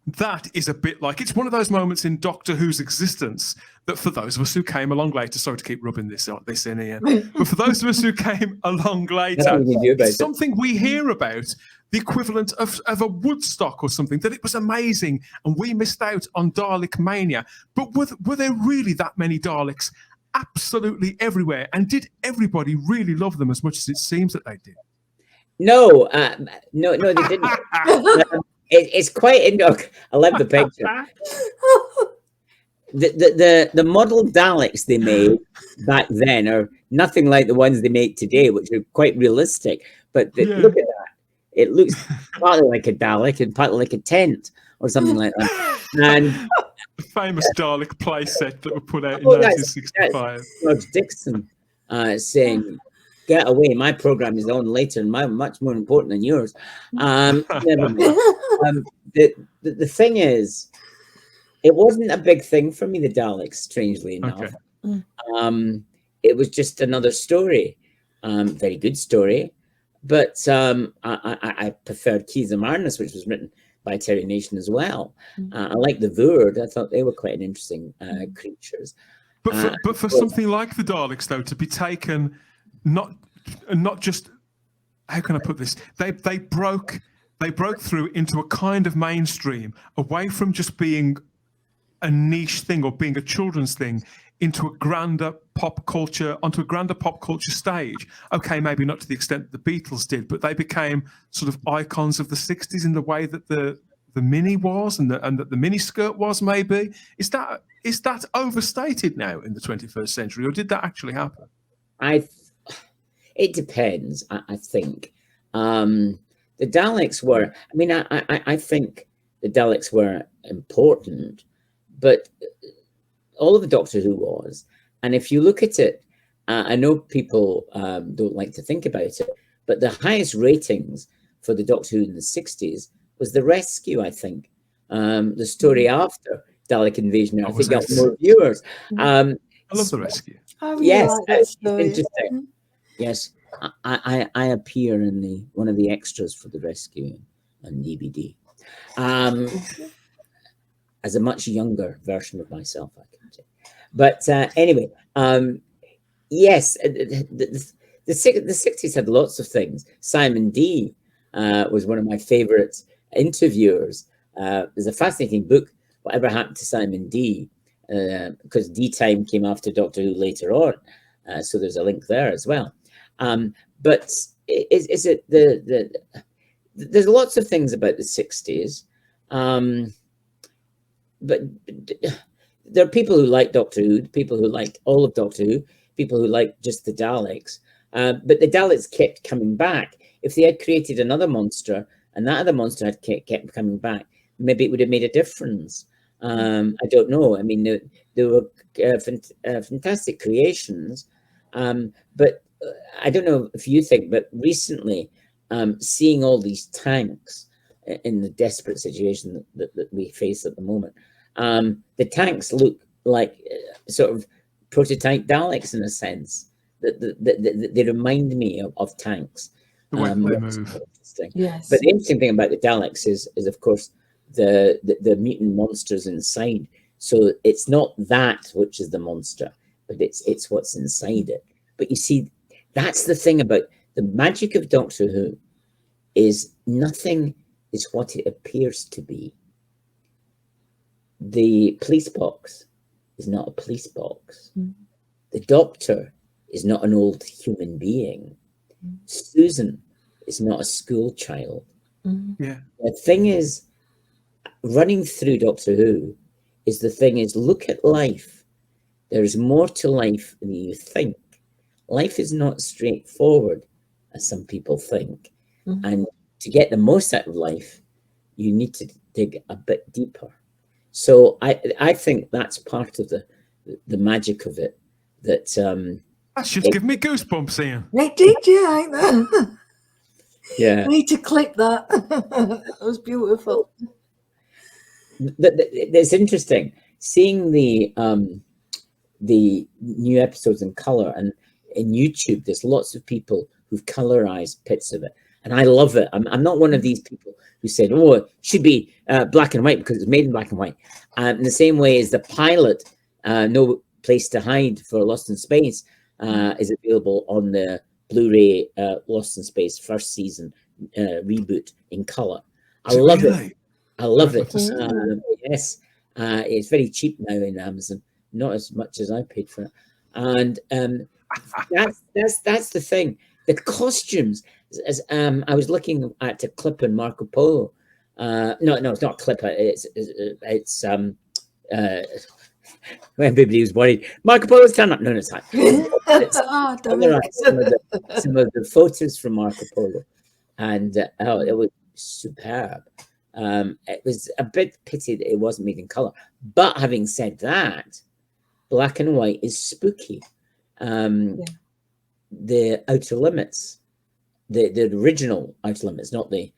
That is a bit like, it's one of those moments in Doctor Who's existence that for those of us who came along later, sorry to keep rubbing this in here, but for those of us who came along later, it's something we hear about, the equivalent of a Woodstock or something, that it was amazing and we missed out on Dalek mania. But were there really that many Daleks absolutely everywhere? And did everybody really love them as much as it seems that they did? No, they didn't. It's quite I love the picture. The model Daleks they made back then are nothing like the ones they make today, which are quite realistic. But look at that. It looks partly like a Dalek and partly like a tent or something like that. And the famous Dalek playset that were put out in 1965. That's George Dixon saying, "Get away! My program is on later and much more important than yours." Never mind. The thing is, it wasn't a big thing for me, the Daleks, strangely enough. Okay. It was just another story, very good story, but I preferred Keys of Madness, which was written by Terry Nation as well. I like the Voord. I thought they were quite an interesting creatures. But for something like the Daleks, though, to be taken not just, how can I put this? They broke through into a kind of mainstream, away from just being a niche thing or being a children's thing, onto a grander pop culture stage. Okay, maybe not to the extent that the Beatles did, but they became sort of icons of the 60s in the way that the mini was and that the mini skirt was. Maybe is that overstated now in the 21st century, or did that actually happen? It depends. I think the Daleks were. I mean, I think the Daleks were important, but all of the Doctor Who was. And if you look at it, I know people don't like to think about it, but the highest ratings for the Doctor Who in the 60s was The Rescue, I think. The story after Dalek Invasion, I think, got more viewers. I love The Rescue. Yes, it's interesting. Yes, I appear in one of the extras for The Rescue on DVD. As a much younger version of myself, I can say. But anyway, yes, the 60s had lots of things. Simon D was one of my favorite interviewers. There's a fascinating book, Whatever Happened to Simon D, because D Time came after Doctor Who later on. So there's a link there as well. But is it there's lots of things about the 60s. But there are people who like Doctor Who, people who like all of Doctor Who, people who like just the Daleks. But the Daleks kept coming back. If they had created another monster and that other monster had kept coming back, maybe it would have made a difference. I don't know. I mean, there were fantastic creations. But I don't know if you think, but recently, seeing all these tanks in the desperate situation that we face at the moment, the tanks look like sort of prototype Daleks in a sense. They remind me of tanks. The way they move. Yes. But the interesting thing about the Daleks is of course the mutant monsters inside. So it's not that which is the monster, but it's what's inside it. But you see, that's the thing about the magic of Doctor Who, is nothing is what it appears to be. The police box is not a police box. Mm. The doctor is not an old human being. Susan is not a school child. Yeah. The thing is, running through Doctor Who is look at life. There's more to life than you think. Life is not straightforward, as some people think. And to get the most out of life, you need to dig a bit deeper. So I think that's part of the magic of it. That's just giving me goosebumps, Ian. It did, yeah. Yeah. I need to clip that. That was beautiful. It's interesting seeing the new episodes in color, and in YouTube there's lots of people who've colorized bits of it, and I love it. I'm not one of these people who said, oh, it should be black and white because it's made in black and white. In the same way as the pilot, No Place to Hide for Lost in Space, is available on the Blu-ray Lost in Space first season reboot in color. I love it. I love it. Yes, it's very cheap now in Amazon, not as much as I paid for it. And that's the thing. The costumes, as I was looking at a clip in Marco Polo. No, it's not a clip. It's when everybody was worried, Marco Polo's turn up. No, it's not. Some of the photos from Marco Polo, and it was superb. It was a bit pity that it wasn't made in color. But having said that, black and white is spooky. The Outer Limits, the original Outer Limits, not the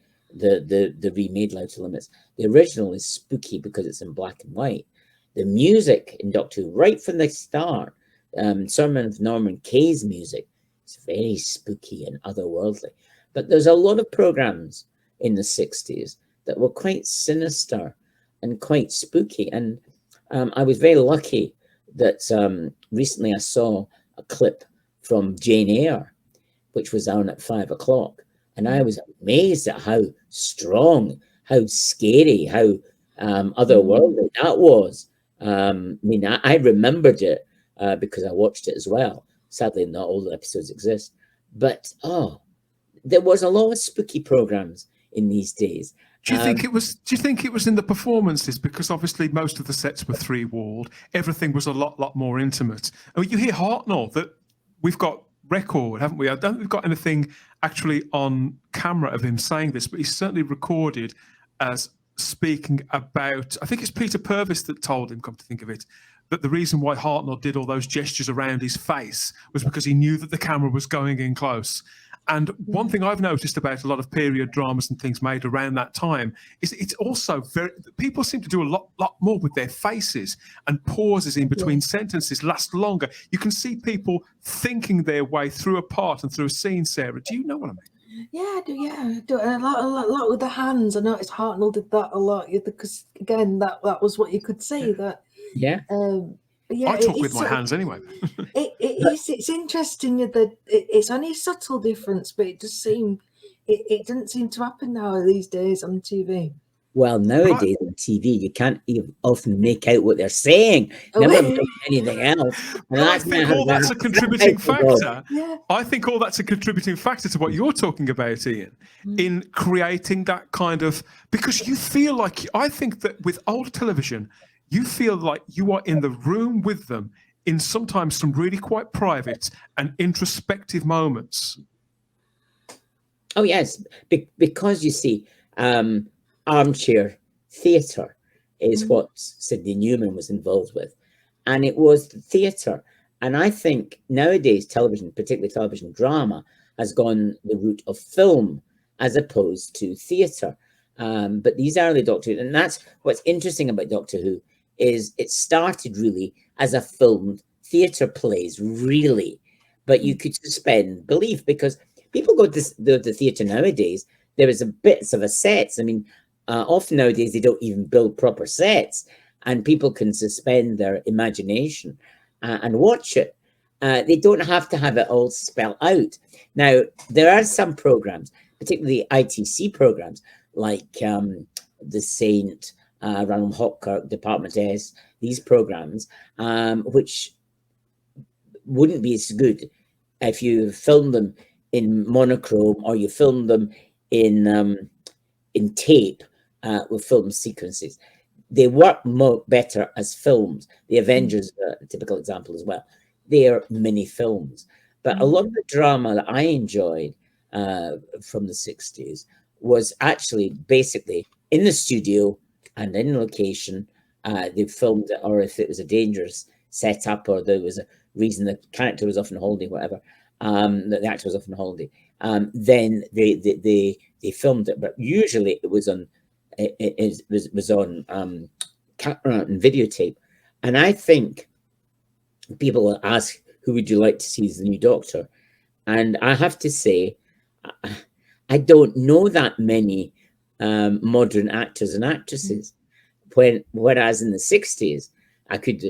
remade Outer Limits. The original is spooky because it's in black and white. The music in Doctor Who, right from the start, Sermon of Norman Kay's music, it's very spooky and otherworldly. But there's a lot of programs in the 60s that were quite sinister and quite spooky. And I was very lucky that recently I saw a clip from Jane Eyre, which was on at 5 o'clock. And I was amazed at how strong, how scary, how otherworldly that was. I remembered it because I watched it as well. Sadly, not all the episodes exist. But, there was a lot of spooky programs in these days. Do you think it was in the performances? Because obviously most of the sets were 3-walled. Everything was a lot more intimate. I mean, you hear Hartnell that we've got record, haven't we? I don't think we've got anything actually on camera of him saying this, but he's certainly recorded as speaking about, I think it's Peter Purvis that told him, come to think of it, that the reason why Hartnell did all those gestures around his face was because he knew that the camera was going in close. And one thing I've noticed about a lot of period dramas and things made around that time is it's also people seem to do a lot more with their faces, and pauses in between sentences last longer. You can see people thinking their way through a part and through a scene, Sarah. Do you know what I mean? Yeah, I do. Yeah, I do. And a lot with the hands. I noticed Hartnell did that a lot because again, that was what you could see. That I talk with my hands anyway. It's interesting that it's only a subtle difference, but it does seem it doesn't seem to happen now these days on TV. Well, nowadays on TV, you can't even often make out what they're saying. Never mind anything else. And I think all that's a contributing factor. Yeah. I think all that's a contributing factor to what you're talking about, Ian, in creating that kind of, because you feel like, I think that with old television, you feel like you are in the room with them in sometimes some really quite private and introspective moments. Oh, yes, because you see, armchair theatre is what Sidney Newman was involved with. And it was theatre. And I think nowadays television, particularly television drama, has gone the route of film as opposed to theatre. But these early Doctor Who, and that's what's interesting about Doctor Who, is it started really as a filmed theatre plays, really. But you could suspend belief because people go to the theatre nowadays. There is a bits of a sets. I mean, often nowadays they don't even build proper sets, and people can suspend their imagination and watch it. They don't have to have it all spelled out. Now, there are some programs, particularly ITC programs, like The Saint Ranum Hopkirk, Department S, these programs, which wouldn't be as good if you filmed them in monochrome or you filmed them in tape with film sequences. They work better as films. The Avengers, a typical example as well. They are mini films. But a lot of the drama that I enjoyed from the 60s was actually basically in the studio and in location. They filmed it, or if it was a dangerous setup or there was a reason the character was off on holiday, whatever, that the actor was off on holiday, then they filmed it. But usually it was on camera and videotape. And I think people will ask, who would you like to see as the new Doctor? And I have to say, I don't know that many modern actors and actresses. Whereas in the 60s, I could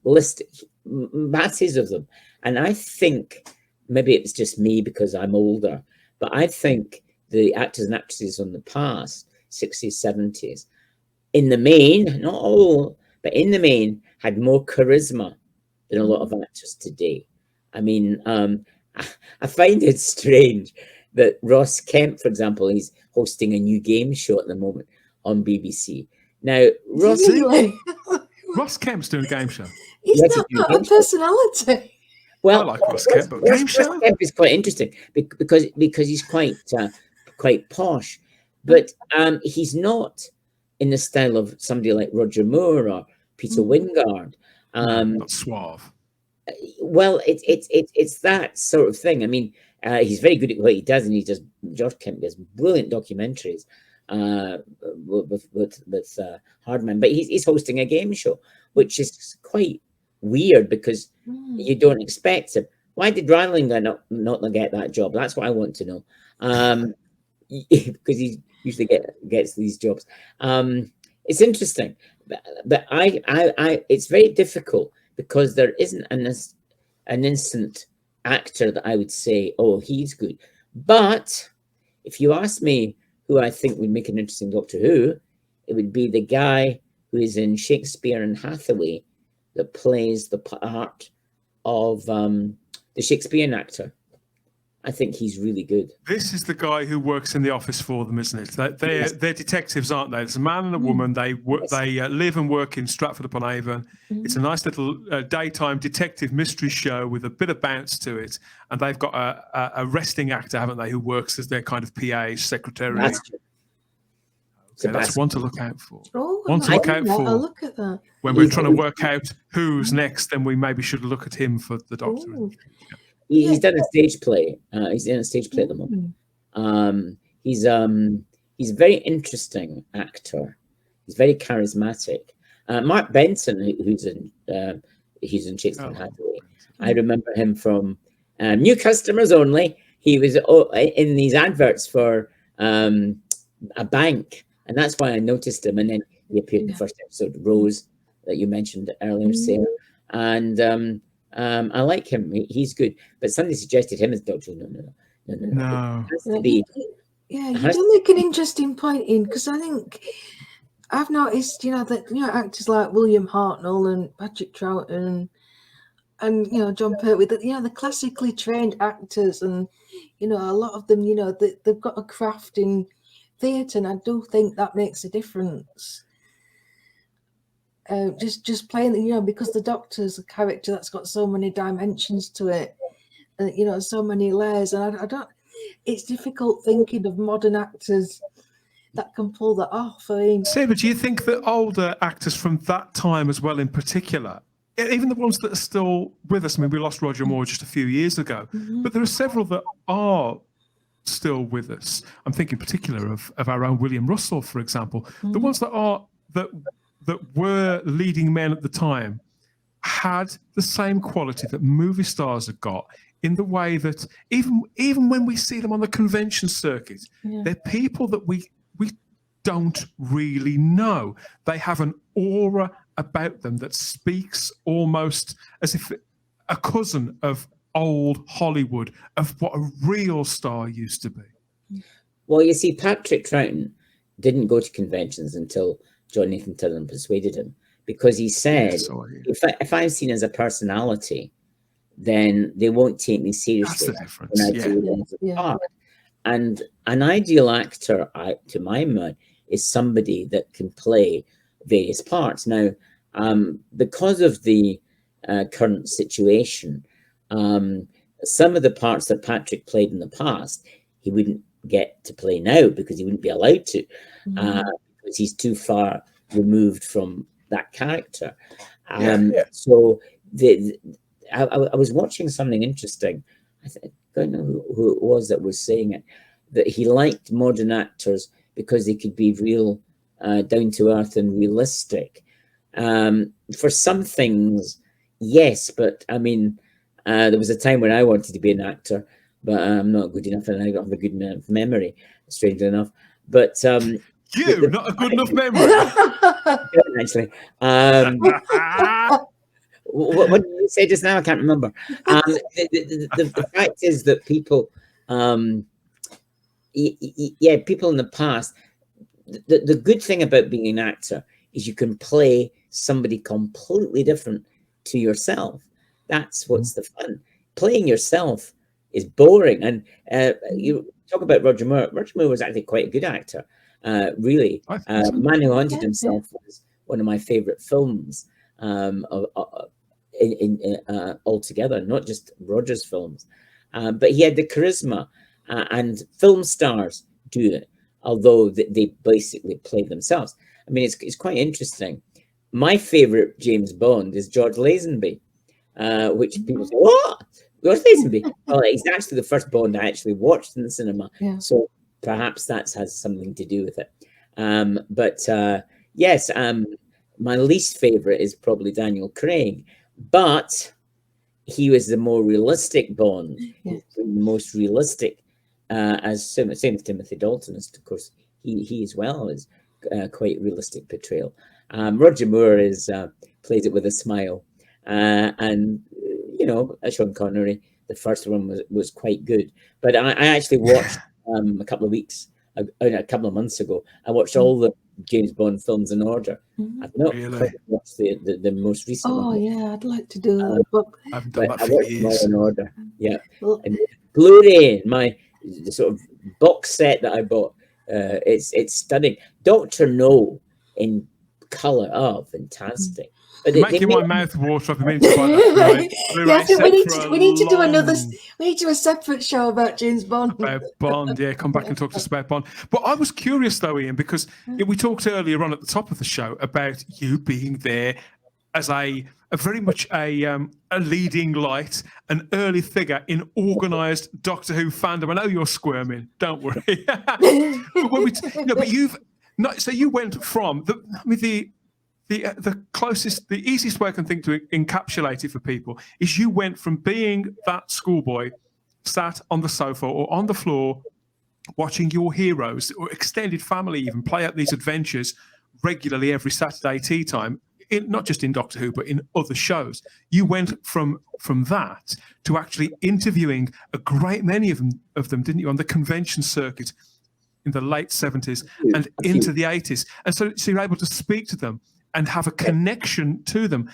list masses of them. And I think, maybe it was just me because I'm older, but I think the actors and actresses on the past, 60s, 70s, in the main, not all, but in the main, had more charisma than a lot of actors today. I mean, I find it strange that Ross Kemp, for example, he's hosting a new game show at the moment on BBC. Now, Ross Kemp's doing a game show. He's not got a personality. Well, I like Ross Kemp, but game show? Ross Kemp is quite interesting because he's quite posh, but he's not in the style of somebody like Roger Moore or Peter Wingard. Not suave. Well, it's that sort of thing. I mean, he's very good at what he does, and George Kemp does brilliant documentaries with Hardman, but he's hosting a game show, which is quite weird because you don't expect him. Why did Rylinger not get that job? That's what I want to know. Because he usually gets these jobs. It's interesting, but I it's very difficult because there isn't an instant actor that I would say, oh, he's good. But if you ask me who I think would make an interesting Doctor Who, it would be the guy who is in Shakespeare and Hathaway that plays the part of the Shakespearean actor. I think he's really good. This is the guy who works in the office for them, isn't it? They're detectives, aren't they? There's a man and a woman. They live and work in Stratford-upon-Avon. It's a nice little daytime detective mystery show with a bit of bounce to it. And they've got a resting actor, haven't they, who works as their kind of PA, secretary. That's true. Okay, that's one to look out for. Oh, One to look out for. I'll look at that. When we're trying to work out who's next, then we maybe should look at him for the Doctor. Ooh. He's done a stage play. He's in a stage play at the moment. He's a very interesting actor. He's very charismatic. Mark Benson, who's in Shakespeare and Hathaway. I remember him from New Customers Only. He was in these adverts for a bank, and that's why I noticed him. And then he appeared in the first episode, Rose, that you mentioned earlier, Sarah. And I like him. He's good. But somebody suggested him as Doctor. No. It has to be. Yeah, you do make an interesting point in, because I think I've noticed, that actors like William Hartnell and Patrick Troughton and John Pertwee, that the classically trained actors, and a lot of them, they've got a craft in theatre, and I do think that makes a difference. Just playing, because the Doctor's a character that's got so many dimensions to it, and so many layers, and I don't. It's difficult thinking of modern actors that can pull that off. I mean, But do you think that older actors from that time as well, in particular, even the ones that are still with us? I mean, we lost Roger Moore just a few years ago, but there are several that are still with us. I'm thinking in particular of our own William Russell, for example. The ones that were leading men at the time had the same quality that movie stars have got, in the way that even when we see them on the convention circuit, they're people that we don't really know. They have an aura about them that speaks almost as if a cousin of old Hollywood, of what a real star used to be. Well, you see, Patrick Troughton didn't go to conventions until John Nathan Tiller persuaded him, because he said, if I'm seen as a personality, then they won't take me seriously. That's the difference. When I do the part. And an ideal actor, to my mind, is somebody that can play various parts. Now, because of the current situation, some of the parts that Patrick played in the past, he wouldn't get to play now because he wouldn't be allowed to, because he's too far removed from that character. So I was watching something interesting. I don't know who it was that was saying it, that he liked modern actors because they could be real, down to earth and realistic. For some things, yes, but I mean, there was a time when I wanted to be an actor, but I'm not good enough, and I don't have a good memory, strangely enough. But not a good enough memory. Actually, what did you say just now? I can't remember. The fact is that people, people in the past. The good thing about being an actor is you can play somebody completely different to yourself. That's what's the fun. Playing yourself is boring. And you talk about Roger Moore. Roger Moore was actually quite a good actor, really. Man Who Haunted Himself was one of my favorite films altogether, not just Roger's films. But he had the charisma, and film stars do it, although they basically play themselves. I mean, it's quite interesting. My favorite James Bond is George Lazenby, which people say, what? George Lazenby? Well, he's actually the first Bond I actually watched in the cinema. So perhaps that has something to do with it. Yes, my least favorite is probably Daniel Craig, but he was the more realistic Bond, the most realistic, same as Timothy Dalton is, of course. He as well is quite realistic portrayal. Roger Moore plays it with a smile, and Sean Connery, the first one was quite good. But I actually watched a couple of months ago. I watched all the James Bond films in order. I've not watched the most recent one. Oh yeah, I'd like to do that, but I haven't done that I for watched years. them all in order. And Blu-ray, the sort of box set that I bought, it's stunning. Dr. No in color, fantastic. But making my mouth water at the minute. We need to do another. We need to do a separate show about James Bond. About Bond, come back and talk to us about Bond. But I was curious though, Ian, because we talked earlier on at the top of the show about you being there as a very much a leading light, an early figure in organised Doctor Who fandom. I know you're squirming, don't worry. But you've not. So you went from the closest, the easiest way I can think to encapsulate it for people is you went from being that schoolboy sat on the sofa or on the floor watching your heroes or extended family even play out these adventures regularly every Saturday tea time, not just in Doctor Who, but in other shows. You went from that to actually interviewing a great many of them, didn't you, on the convention circuit in the late 70s and into the 80s. And so you're able to speak to them and have a connection to them.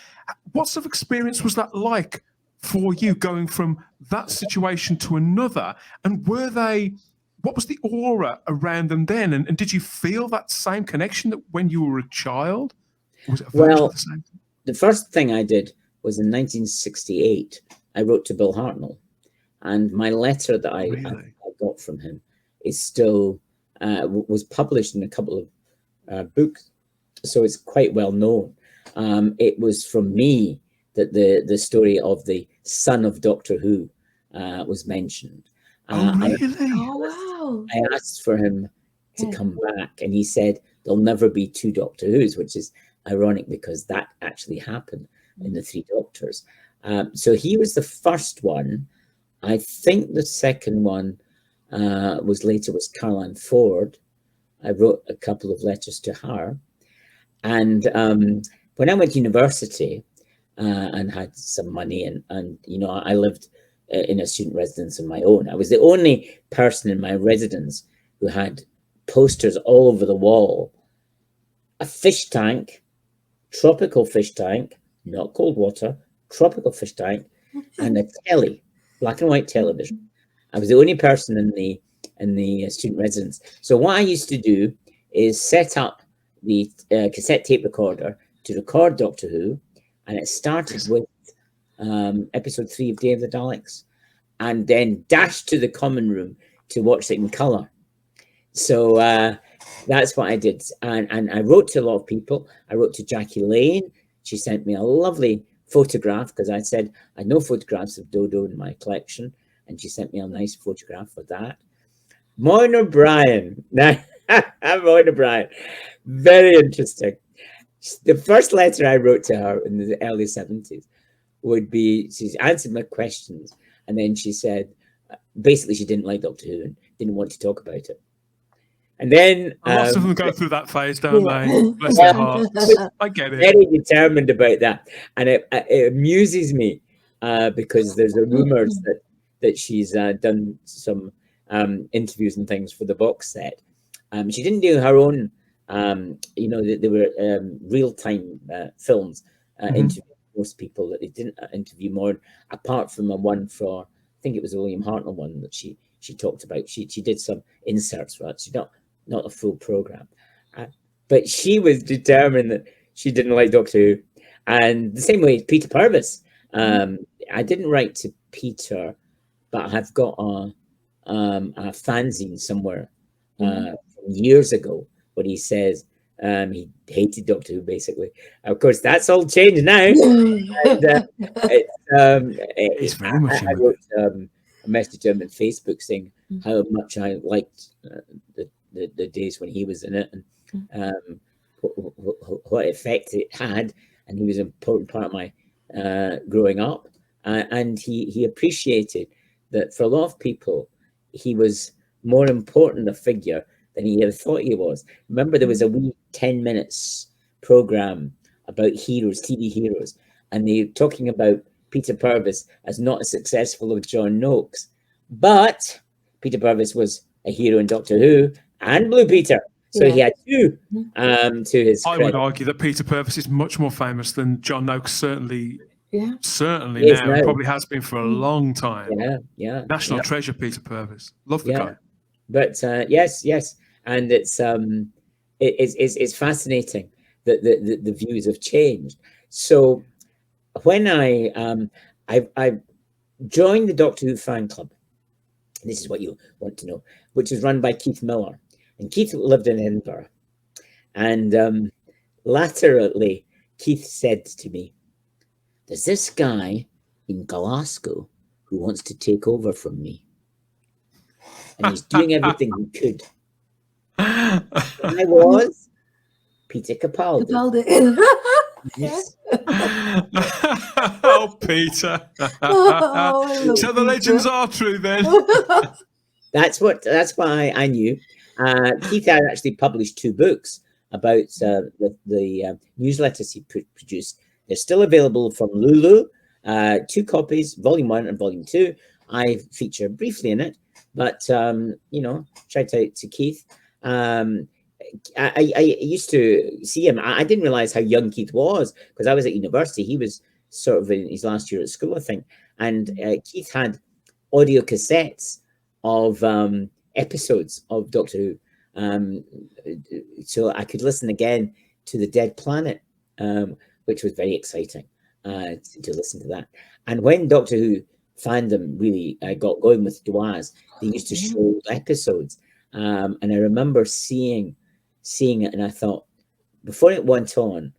What sort of experience was that like for you, going from that situation to another? And what was the aura around them then? And did you feel that same connection that when you were a child? Or was it the same? The first thing I did was in 1968, I wrote to Bill Hartnell. And my letter that I got from him is still, was published in a couple of books. So it's quite well known. It was from me that the story of the son of Doctor Who was mentioned. Wow. I asked for him to come back, and he said there'll never be two Doctor Whos, which is ironic because that actually happened in the Three Doctors. So he was the first one. I think the second one was Caroline Ford. I wrote a couple of letters to her. And when I went to university and had some money and I lived in a student residence of my own, I was the only person in my residence who had posters all over the wall a fish tank, tropical fish tank, not cold water, tropical fish tank, and a telly, black and white television. I was the only person in the student residence. So what I used to do is set up the cassette tape recorder to record Doctor Who, and it started with episode 3 of Day of the Daleks, and then dashed to the common room to watch it in colour. So that's what I did. And I wrote to a lot of people. I wrote to Jackie Lane. She sent me a lovely photograph because I said I had no photographs of Dodo in my collection. And she sent me a nice photograph for that. Moyne O'Brien. Moyne O'Brien. Very interesting. The first letter I wrote to her in the early 70s would be, she's answered my questions. And then she said, basically, she didn't like Doctor Who and didn't want to talk about it. And then lots of them go through that phase, don't they? Bless their hearts. I get it. Very determined about that, and it amuses me because there's a rumors that she's done some interviews and things for the box set. She didn't do her own. There were real-time films interviewing most people that they didn't interview more, apart from a one for, I think it was a William Hartnell one that she talked about. She did some inserts for it. She's not a full program, but she was determined that she didn't like Doctor Who, and the same way Peter Purvis. I didn't write to Peter, but I've got a fanzine somewhere from years ago where he says he hated Doctor Who. Basically, of course, that's all changed now. It's very much. I wrote a message to him on Facebook saying how much I liked the days when he was in it, and what effect it had, and he was an important part of my growing up, and he appreciated that for a lot of people he was more important a figure than he ever thought he was. Remember, there was a wee 10 minutes program about heroes, TV heroes, and they were talking about Peter Purvis as not as successful as John Noakes, but Peter Purvis was a hero in Doctor Who and Blue Peter. So he had two to his credit. I would argue that Peter Purvis is much more famous than John Noakes, certainly now, and probably has been for a long time. National treasure, Peter Purvis. Love the guy. But yes, and it's fascinating that the views have changed. So when I joined the Doctor Who fan club, this is what you want to know, which is run by Keith Miller. And Keith lived in Edinburgh. And laterally, Keith said to me, there's this guy in Glasgow who wants to take over from me. And he's doing everything he could. And I was Peter Capaldi. Yes. Oh, Peter. So the legends are true then. That's why I knew. Keith had actually published 2 books about the newsletters he produced. They're still available from Lulu. 2 copies, Volume 1 and Volume 2. I feature briefly in it, but shout out to Keith. I used to see him. I didn't realize how young Keith was because I was at university. He was sort of in his last year at school, I think. And Keith had audio cassettes of episodes of Doctor Who, so I could listen again to The Dead Planet, which was very exciting to listen to that. And when Doctor Who fandom really got going with Duaz, they used to show episodes, and I remember seeing it, and I thought, before it went on,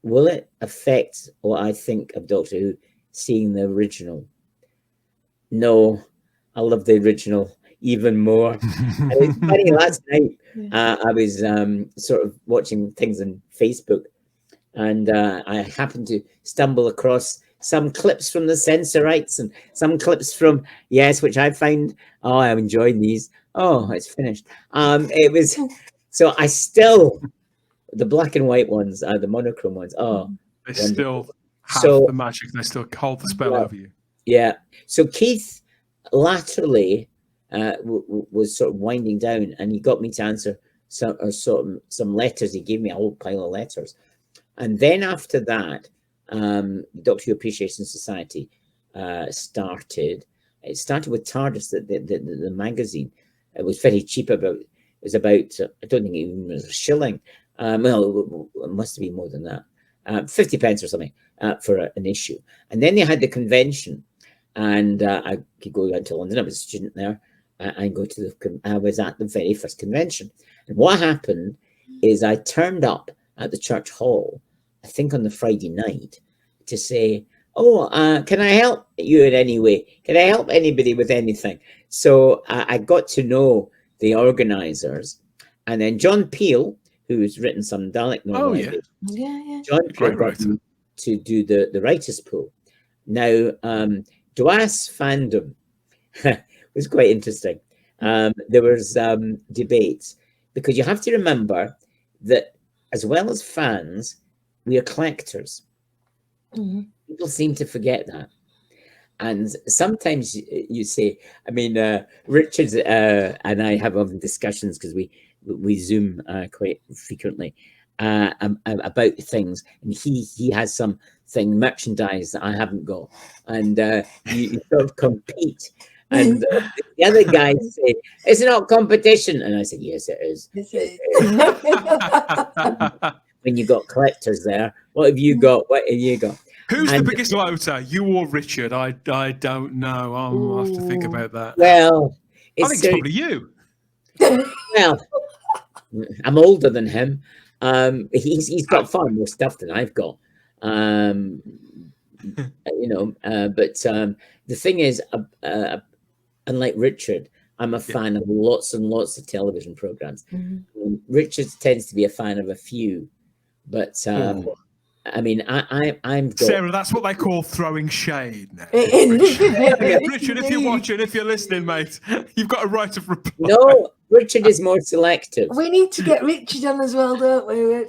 will it affect what I think of Doctor Who seeing the original? No, I love the original even more. And it's funny, last night I was sort of watching things on Facebook, and I happened to stumble across some clips from the Censorites and some clips from which I find, I'm enjoying these. Oh, it's finished. It was so I still, the black and white ones, the monochrome ones. Oh, they still have the magic. They still hold the spell over you. Yeah. So Keith laterally was sort of winding down, and he got me to answer some letters. He gave me a whole pile of letters. And then after that, Doctor Who Appreciation Society started. It started with TARDIS, the magazine. It was very cheap. I don't think it even was a shilling. Well, it must have been more than that. 50 pence or something for an issue. And then they had the convention, and I could go down to London. I was a student there. I was at the very first convention. And what happened is I turned up at the church hall, I think on the Friday night, to say, can I help you in any way? Can I help anybody with anything? So I got to know the organizers. And then John Peel, who's written some Dalek novels. Yeah. John Peel got me to do the writers' pool. Now, DWAS Fandom was quite interesting. There was debates, because you have to remember that as well as fans, we are collectors. Mm-hmm. People seem to forget that. And sometimes you say, I mean, Richard and I have often discussions, because we Zoom quite frequently about things, and he has something merchandise that I haven't got, and you sort of compete. And the other guys say, it's not competition. And I said, yes, it is. When you got collectors there, what have you got? What have you got? Who's the biggest voter, you or Richard? I don't know. I'll have to think about that. Well, I think it's probably you. Well, I'm older than him. He's got far more stuff than I've got. But the thing is, unlike Richard, I'm a fan of lots and lots of television programs. Mm-hmm. Richard tends to be a fan of a few, but I mean, I'm Sarah. That's what they call throwing shade now. Richard, if you're watching, if you're listening, mate, you've got a right of reply. No, Richard is more selective. We need to get Richard on as well, don't we?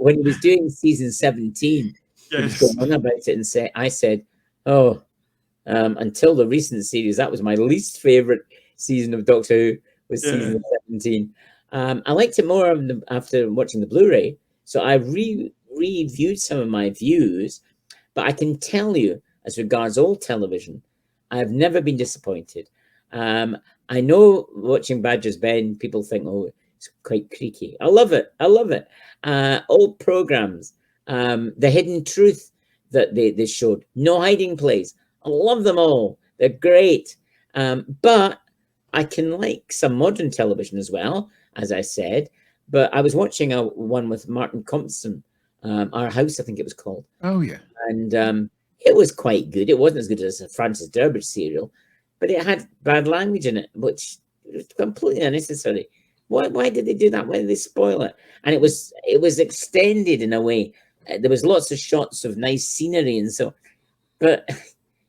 When he was doing season 17, he was going on about it, and I said, until the recent series, that was my least favorite season of Doctor Who, was season 17. I liked it more after watching the Blu-ray, so I reviewed some of my views. But I can tell you, as regards old television, I've never been disappointed. I know watching Badger's Ben, people think, it's quite creaky. I love it. Old programs, The Hidden Truth that they showed, No Hiding Place. I love them all. They're great. But I can like some modern television as well, as I said. But I was watching one with Martin Compton, Our House, I think it was called. Oh, yeah. And it was quite good. It wasn't as good as a Francis Durbridge serial, but it had bad language in it, which was completely unnecessary. Why did they do that? Why did they spoil it? And it was extended in a way. There was lots of shots of nice scenery and so, but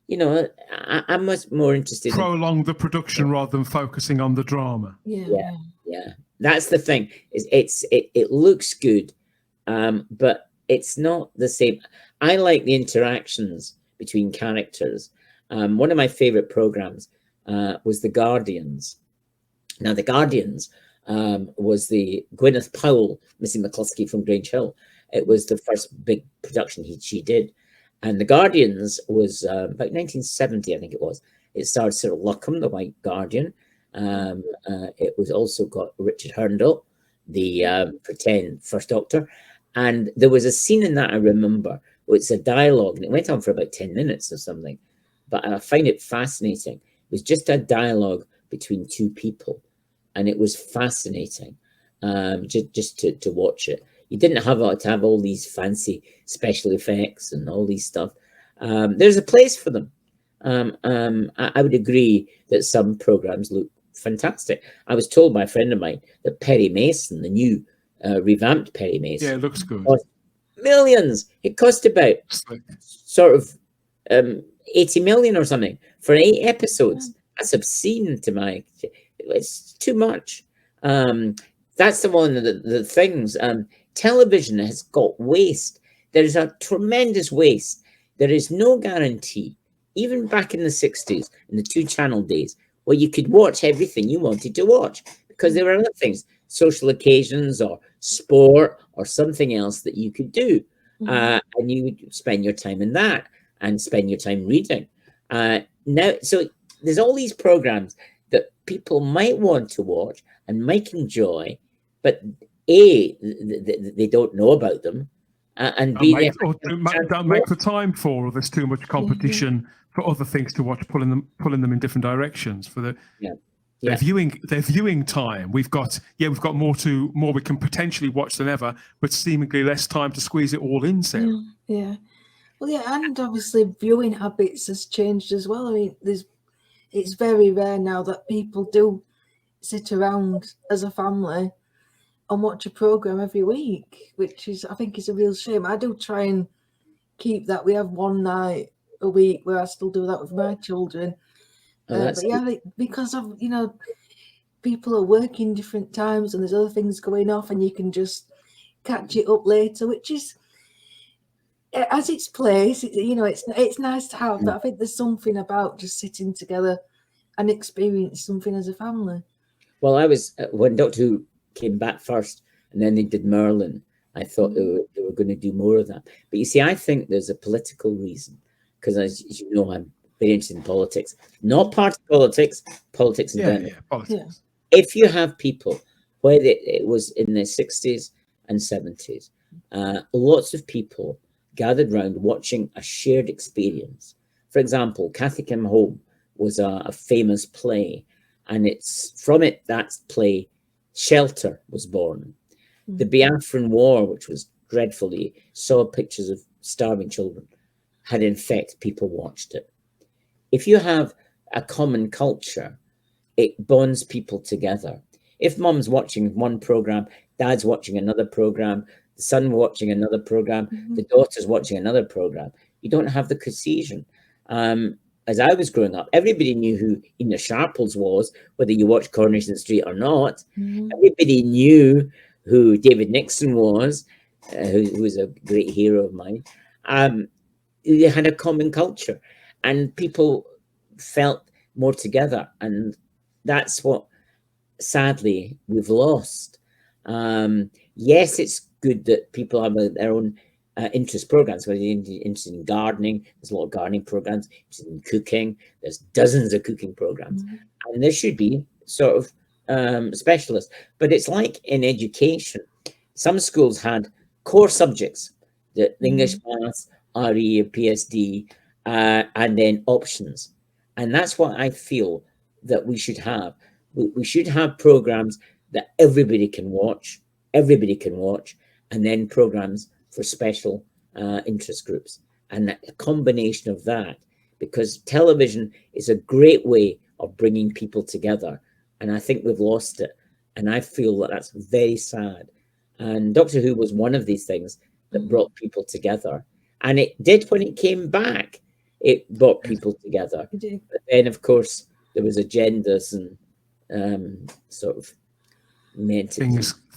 I'm much more interested. Prolong the production rather than focusing on the drama. Yeah. That's the thing. It looks good, but it's not the same. I like the interactions between characters. One of my favorite programs was The Guardians. Now, The Guardians was the Gwyneth Powell, Missy McCluskey from Grange Hill. It was the first big production she did. And The Guardians was about 1970, I think it was. It starred Cyril Luckham, the White Guardian. It was also got Richard Hartnell, the pretend First Doctor. And there was a scene in that I remember, where it's a dialogue, and it went on for about 10 minutes or something. But I find it fascinating. It was just a dialogue between two people, and it was fascinating just to watch it. You didn't have to have all these fancy special effects and all these stuff. There's a place for them. I would agree that some programs look fantastic. I was told by a friend of mine that Perry Mason, the new revamped Perry Mason, it looks good. Cost millions. It cost about sort of 80 million or something for 8 episodes. That's obscene to my. It's too much. That's the one of the things. Television has got waste. There is a tremendous waste. There is no guarantee, even back in the 60s, in the 2-channel days, where you could watch everything you wanted to watch, because there were other things, social occasions or sport or something else that you could do. And you would spend your time in that and spend your time reading. Now, so there's all these programs that people might want to watch and might enjoy, but A, they don't know about them, and B, they don't make the time for, or there's too much competition for other things to watch, pulling them in different directions for the their viewing time. We've got more we can potentially watch than ever, but seemingly less time to squeeze it all in, Sarah. Yeah. Well, yeah, and obviously viewing habits has changed as well. I mean, it's very rare now that people do sit around as a family and watch a program every week, which is, I think, is a real shame. I do try and keep that. We have one night a week where I still do that with my children. But yeah, because of, people are working different times and there's other things going off, and you can just catch it up later, which is, as its place. It's nice to have, but I think there's something about just sitting together and experience something as a family. Well, I was, when Doctor Who came back first and then they did Merlin, I thought they were going to do more of that. But you see, I think there's a political reason, because as you know, I'm very interested in politics, not party politics in general. Politics. If you have people, whether it was in the 60s and 70s, lots of people gathered round watching a shared experience. For example, Cathy Came Home was a famous play, and it's from that play, Shelter was born. The Biafran War, which was dreadfully, saw pictures of starving children, had in fact people watched it. If you have a common culture, it bonds people together. If mum's watching one program, dad's watching another program, the son watching another program, the daughter's watching another program, you don't have the cohesion. As I was growing up, everybody knew who Ina Sharples was, whether you watched Coronation Street or not. Everybody knew who David Nixon was, who was a great hero of mine. They had a common culture, and people felt more together, and that's what, sadly, we've lost. Yes, it's good that people have their own interest programs, whether you're interested in gardening. There's a lot of gardening programs. Interested in cooking, there's dozens of cooking programs, and there should be sort of specialists. But it's like in education, some schools had core subjects, the English, maths, RE, PSD, and then options, and that's what I feel that we should have. We should have programs that everybody can watch, and then programs for special interest groups, and a combination of that, because television is a great way of bringing people together, and I think we've lost it, and I feel that that's very sad. And Doctor Who was one of these things that brought people together, and it did when it came back. It brought people together, but then of course there was agendas and sort of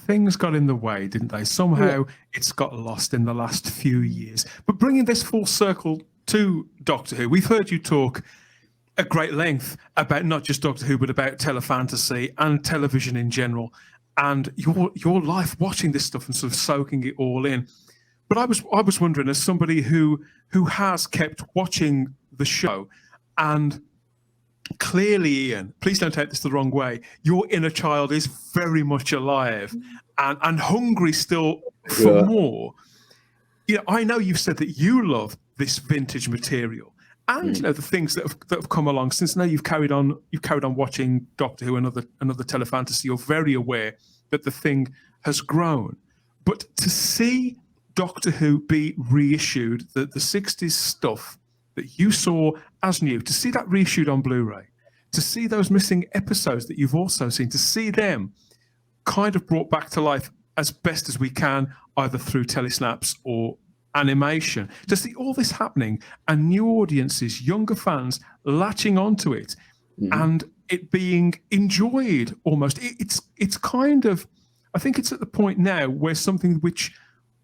things got in the way, didn't they? Somehow it's got lost in the last few years. But bringing this full circle to Doctor Who, we've heard you talk at great length about not just Doctor Who, but about Telefantasy and television in general, and your life watching this stuff and sort of soaking it all in. But I was wondering, as somebody who has kept watching the show, and clearly, Ian, please don't take this the wrong way, your inner child is very much alive and hungry still for more. I know you've said that you love this vintage material, and the things that have come along since. Now you've carried on watching Doctor Who and another Telefantasy. You're very aware that the thing has grown, but to see Doctor Who be reissued, the 60s stuff that you saw as new, to see that reissued on Blu-ray, to see those missing episodes that you've also seen, to see them kind of brought back to life as best as we can, either through telesnaps or animation, to see all this happening and new audiences, younger fans latching onto it and it being enjoyed almost. It's kind of, I think it's at the point now where something which,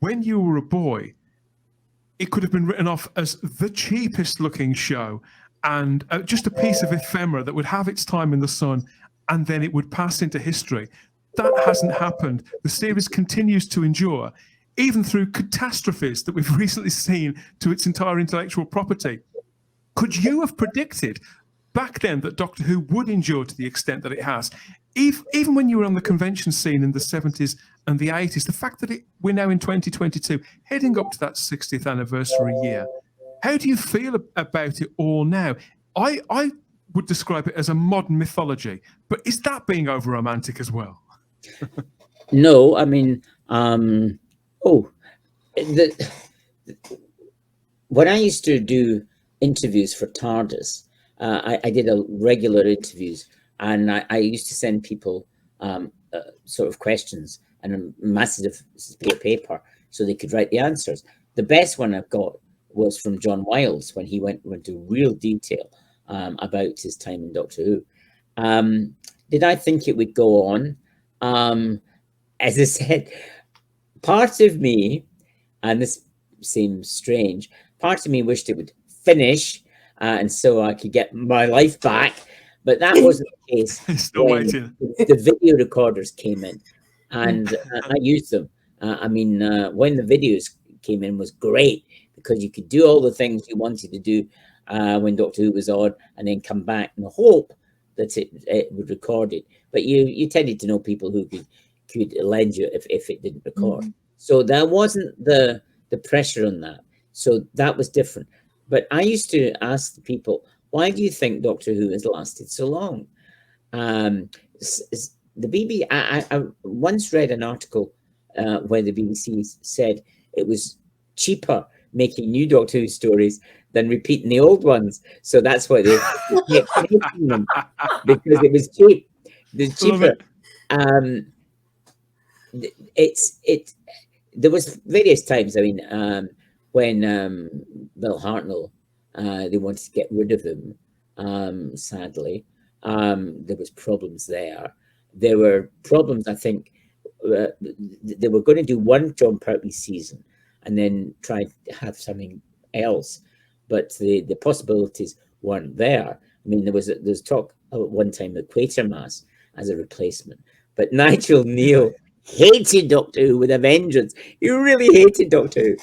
when you were a boy, it could have been written off as the cheapest looking show and just a piece of ephemera that would have its time in the sun and then it would pass into history. That hasn't happened. The series continues to endure, even through catastrophes that we've recently seen to its entire intellectual property. Could you have predicted back then that Doctor Who would endure to the extent that it has? Even when you were on the convention scene in the 70s and the 80s, the fact that we're now in 2022, heading up to that 60th anniversary year, how do you feel about it all now? I would describe it as a modern mythology, but is that being over-romantic as well? No, I mean, when I used to do interviews for TARDIS, I did a regular interviews, and I used to send people sort of questions and a massive bit of paper so they could write the answers. The best one I've got was from John Wiles when he went into real detail about his time in Doctor Who. Did I think it would go on? As I said, part of me, and this seems strange, part of me wished it would finish and so I could get my life back, but that wasn't the case. Still waiting. The video recorders came in, and I used them. I mean, when the videos came in was great because you could do all the things you wanted to do when Doctor Who was on, and then come back and hope that it would record it. But you tended to know people who could lend you if it didn't record. So there wasn't the pressure on that. So that was different. But I used to ask the people, why do you think Doctor Who has lasted so long? The BBC, I once read an article where the BBC said it was cheaper making new Doctor Who stories than repeating the old ones. So that's why they kept making them, because it was cheap. The cheaper. There was various times. I mean, when Bill Hartnell, they wanted to get rid of him. Sadly, there was problems there. There were problems. I think they were going to do one John Pertwee season and then try to have something else, but the possibilities weren't there. I mean, there's talk at one time of Quatermass as a replacement, but Nigel Neal hated Doctor Who with a vengeance. He really hated Doctor Who,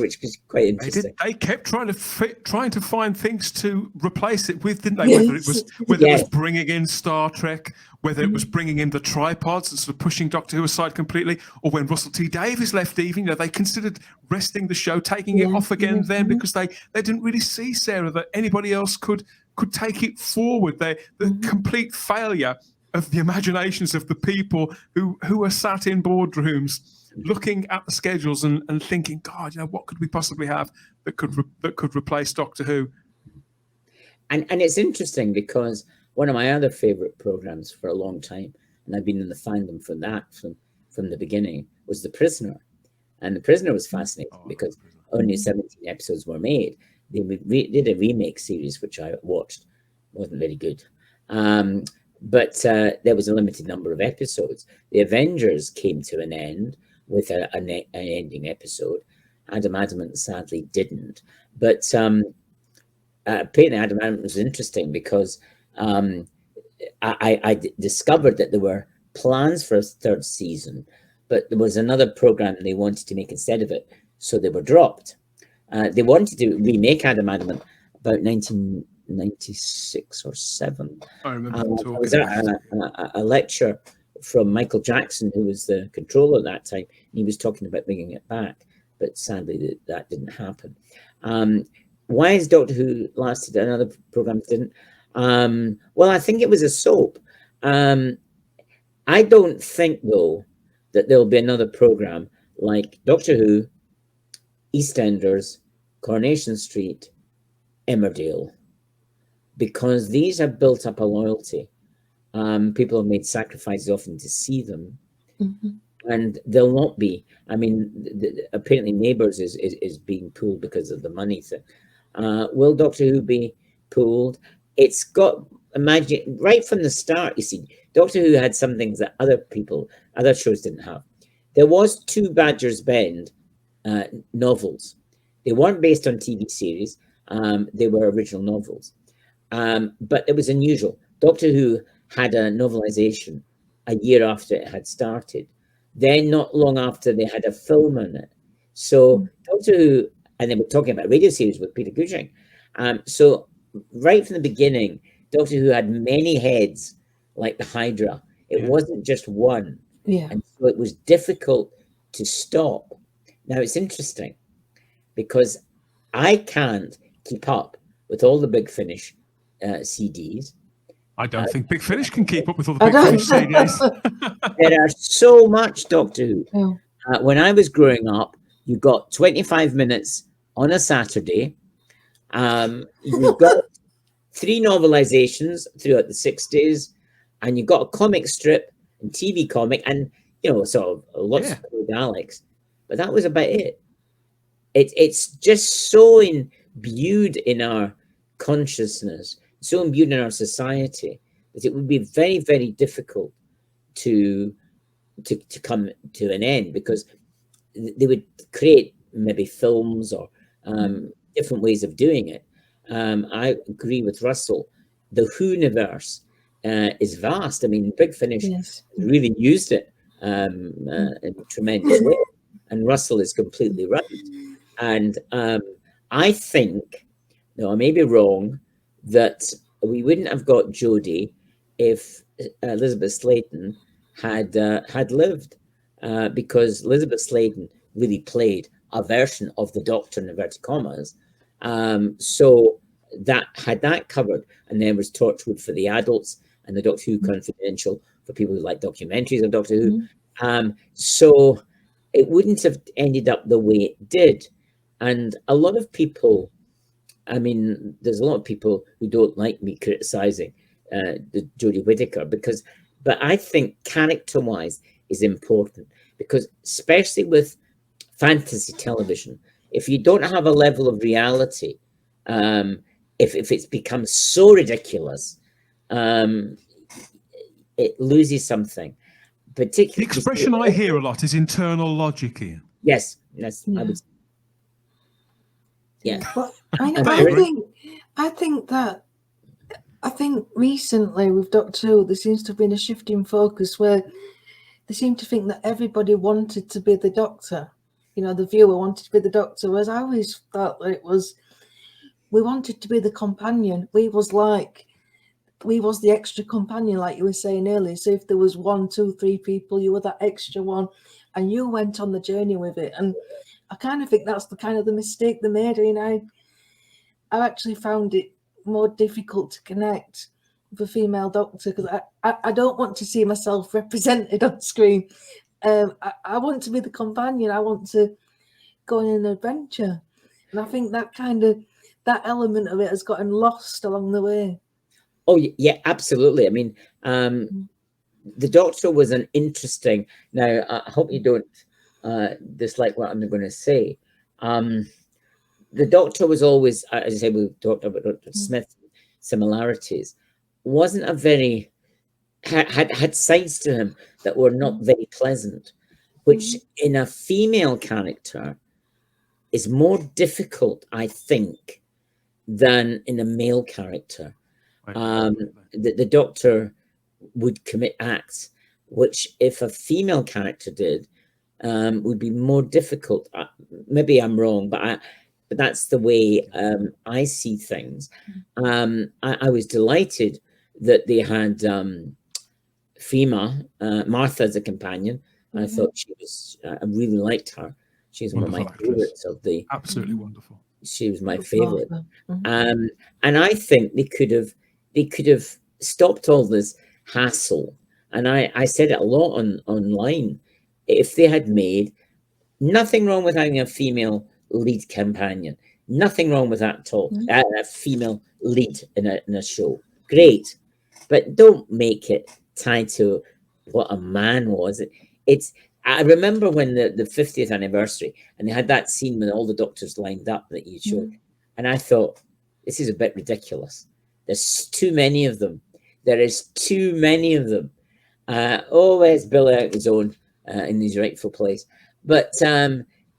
which was quite interesting. They kept trying to find things to replace it with, didn't they? Whether it was bringing in Star Trek, whether it was bringing in the tripods and sort of pushing Doctor Who aside completely, or when Russell T Davies left, even they considered resting the show, taking it off again then, because they didn't really see, Sarah, that anybody else could take it forward. The complete failure of the imaginations of the people who are sat in boardrooms looking at the schedules and thinking, God, what could we possibly have that could replace Doctor Who? And it's interesting because one of my other favorite programs for a long time, and I've been in the fandom for that from the beginning, was The Prisoner. And The Prisoner was fascinating because only 17 episodes were made. They did a remake series, which I watched. Wasn't very good. But there was a limited number of episodes. The Avengers came to an end with an ending episode. Adam Adamant sadly didn't. But Peyton Adam Adamant was interesting because I discovered that there were plans for a third season, but there was another program they wanted to make instead of it, so they were dropped. They wanted to remake Adam Adamant about 1996 or 7. I remember talking. I was at a lecture from Michael Jackson, who was the controller at that time, and he was talking about bringing it back, but sadly that didn't happen. Why has Doctor Who lasted and other programs didn't? Well, I think it was a soap. I don't think, though, that there'll be another program like Doctor Who, EastEnders, Coronation Street, Emmerdale, because these have built up a loyalty. People have made sacrifices often to see them, and they'll not be. I mean, apparently Neighbours is being pulled because of the money thing. Will Doctor Who be pulled? It's got, imagine, right from the start, you see, Doctor Who had some things that other shows didn't have. There was 2 Badger's Bend novels. They weren't based on TV series. They were original novels. But it was unusual. Doctor Who had a novelization a year after it had started. Then not long after, they had a film on it. So Doctor Who, and they were talking about a radio series with Peter Cushing. So right from the beginning, Doctor Who had many heads like the Hydra. It wasn't just one. Yeah. And so it was difficult to stop. Now it's interesting because I can't keep up with all the Big Finish CDs. I don't think Big Finish can keep up with all the I Big don't Finish CDs. There are so much Doctor Who. Oh. When I was growing up, you got 25 minutes on a Saturday. You got 3 novelizations throughout the 60s, and you got a comic strip and TV comic, and sort of lots of Daleks. But that was about it. It's just so imbued in our consciousness, so imbued in our society, that it would be very, very difficult to come to an end, because they would create maybe films or different ways of doing it. I agree with Russell. The Who-niverse is vast. I mean, Big Finish really used it in a tremendous way. And Russell is completely right. And I think, no, I may be wrong, that we wouldn't have got Jodie if Elizabeth Sladen had lived, because Elizabeth Sladen really played a version of the Doctor in inverted commas. So that had that covered, and there was Torchwood for the adults and the Doctor Who Confidential for people who like documentaries of Doctor Who. So it wouldn't have ended up the way it did. And a lot of people, I mean, there's a lot of people who don't like me criticizing the Jodie Whittaker, but I think character-wise is important, because especially with fantasy television, if you don't have a level of reality, if it's become so ridiculous, it loses something. Particularly, the expression I hear a lot is internal logic, Ian. Yes, I would. Yeah, but I think recently with Doctor Who, there seems to have been a shift in focus where they seem to think that everybody wanted to be the Doctor. The viewer wanted to be the Doctor, whereas I always thought that we wanted to be the companion. We was the extra companion, like you were saying earlier. So if there was 1, 2, 3 people, you were that extra one, and you went on the journey with it. And I kind of think that's the mistake they made. I actually found it more difficult to connect with a female Doctor, because I don't want to see myself represented on screen. I want to be the companion. I want to go on an adventure, and I think that element of it has gotten lost along the way. Oh yeah, absolutely. I mean, the Doctor was an interesting. Now, I hope you don't dislike what I'm going to say. The Doctor was always, as I say, we talked about Dr. Smith similarities. Wasn't a very had sides to him that were not very pleasant, which in a female character is more difficult, I think, than in a male character. The Doctor would commit acts which, if a female character did, would be more difficult. Maybe I'm wrong, but that's the way I see things. I was delighted that they had Fema, Martha, as a companion. I thought she was. I really liked her. She's one of my favorites of the. Absolutely wonderful. She was my favorite, and I think they could have stopped all this hassle. And I said it a lot online. If they had made nothing wrong with having a female lead companion, nothing wrong with that at all. A female lead in a show, great, but don't make it tied to what a man was. I remember when the 50th anniversary, and they had that scene with all the Doctors lined up that you showed, and I thought, this is a bit ridiculous. There's too many of them. There is too many of them. Where's Bill out his own in his rightful place? But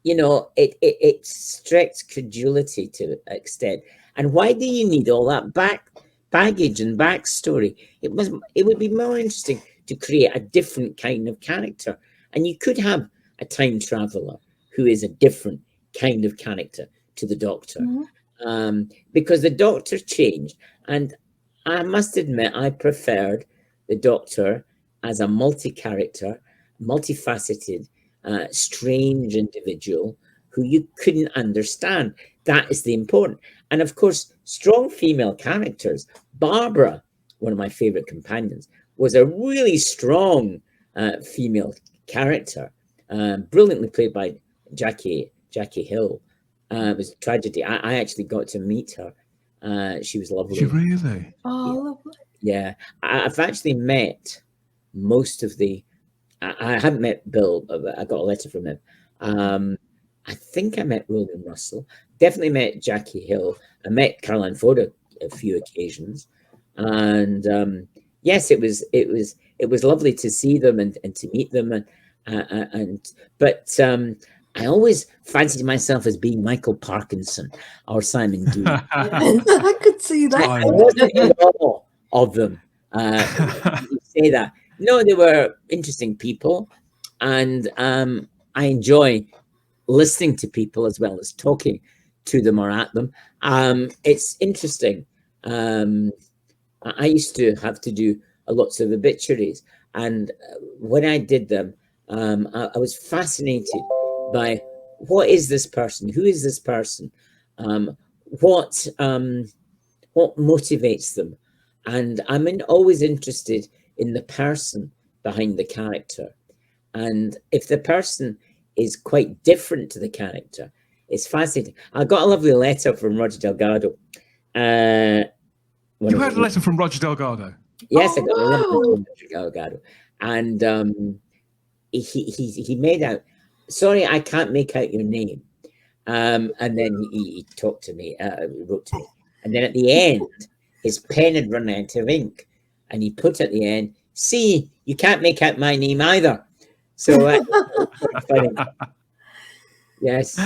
it stretched credulity to an extent. And why do you need all that back baggage and backstory. It would be more interesting to create a different kind of character. And you could have a time traveler who is a different kind of character to the Doctor. Because the Doctor changed. And I must admit, I preferred the Doctor as a multi-character, multifaceted, strange individual who you couldn't understand. That is the important. And of course, strong female characters. Barbara, one of my favorite companions, was a really strong female character, brilliantly played by Jackie Hill. It was a tragedy. I actually got to meet her. She was lovely. Did you really? Oh, lovely. Yeah, I've actually met most of the. I haven't met Bill. I got a letter from him. I think I met William Russell. Definitely met Jackie Hill. I met Caroline Ford a few occasions, and yes, it was lovely to see them and to meet them, but I always fancied myself as being Michael Parkinson or Simon Dean. I could see that. I wasn't in awe of them. You say that. No, they were interesting people, and I enjoy listening to people as well as talking to them or at them. It's interesting. I used to have to do lots of obituaries, and when I did them, I was fascinated by what is this person? Who is this person? What motivates them? And I'm always interested in the person behind the character. And if the person is quite different to the character, it's fascinating. I got a lovely letter from Roger Delgado. You had a letter from Roger Delgado? Yes, I got a letter from Roger Delgado. And he made out, sorry, I can't make out your name. And then he talked to me, wrote to me. And then at the end, his pen had run out of ink. And he put at the end, see, you can't make out my name either. So funny. Yes.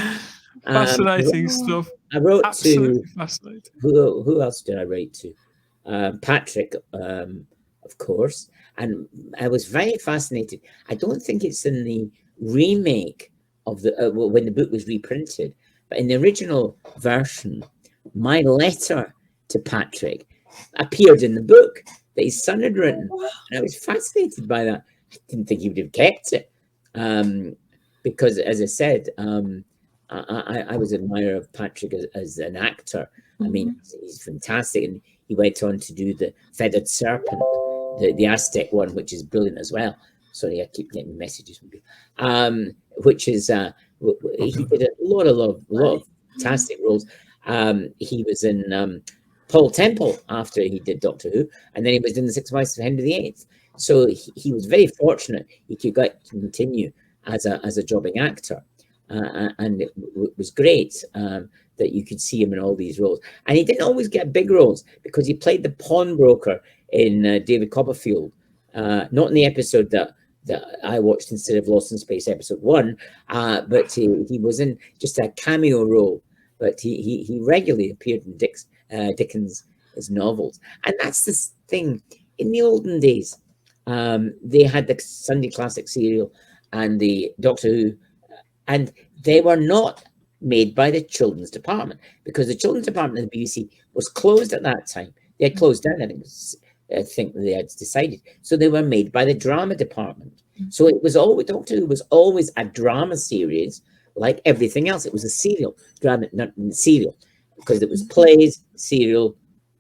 Fascinating stuff. I wrote Absolutely to fascinating. who else did I write to? Patrick, of course. And I was very fascinated. I don't think it's in the remake of the when the book was reprinted, but in the original version, my letter to Patrick appeared in the book that his son had written. And I was fascinated by that. I didn't think he would have kept it. Because, as I said, I was an admirer of Patrick as an actor. I mean, he's fantastic. And he went on to do the Feathered Serpent, the Aztec one, which is brilliant as well. Sorry, I keep getting messages from people. Which is, he did a lot of fantastic roles. He was in Paul Temple after he did Doctor Who, and then he was in The Six Wives of Henry VIII. So he was very fortunate he could continue as a jobbing actor. And it was great that you could see him in all these roles. And he didn't always get big roles because he played the pawnbroker in David Copperfield, not in the episode that I watched instead of Lost in Space episode 1, but he was in just a cameo role. But he regularly appeared in Dickens' novels. And that's the thing. In the olden days, they had the Sunday Classic serial and the Doctor Who, and they were not made by the children's department because the children's department of the BBC was closed at that time. They had closed down, I think they had decided. So they were made by the drama department. So it was always, Doctor Who was always a drama series like everything else. It was a serial, drama, not serial, because it was plays, serial,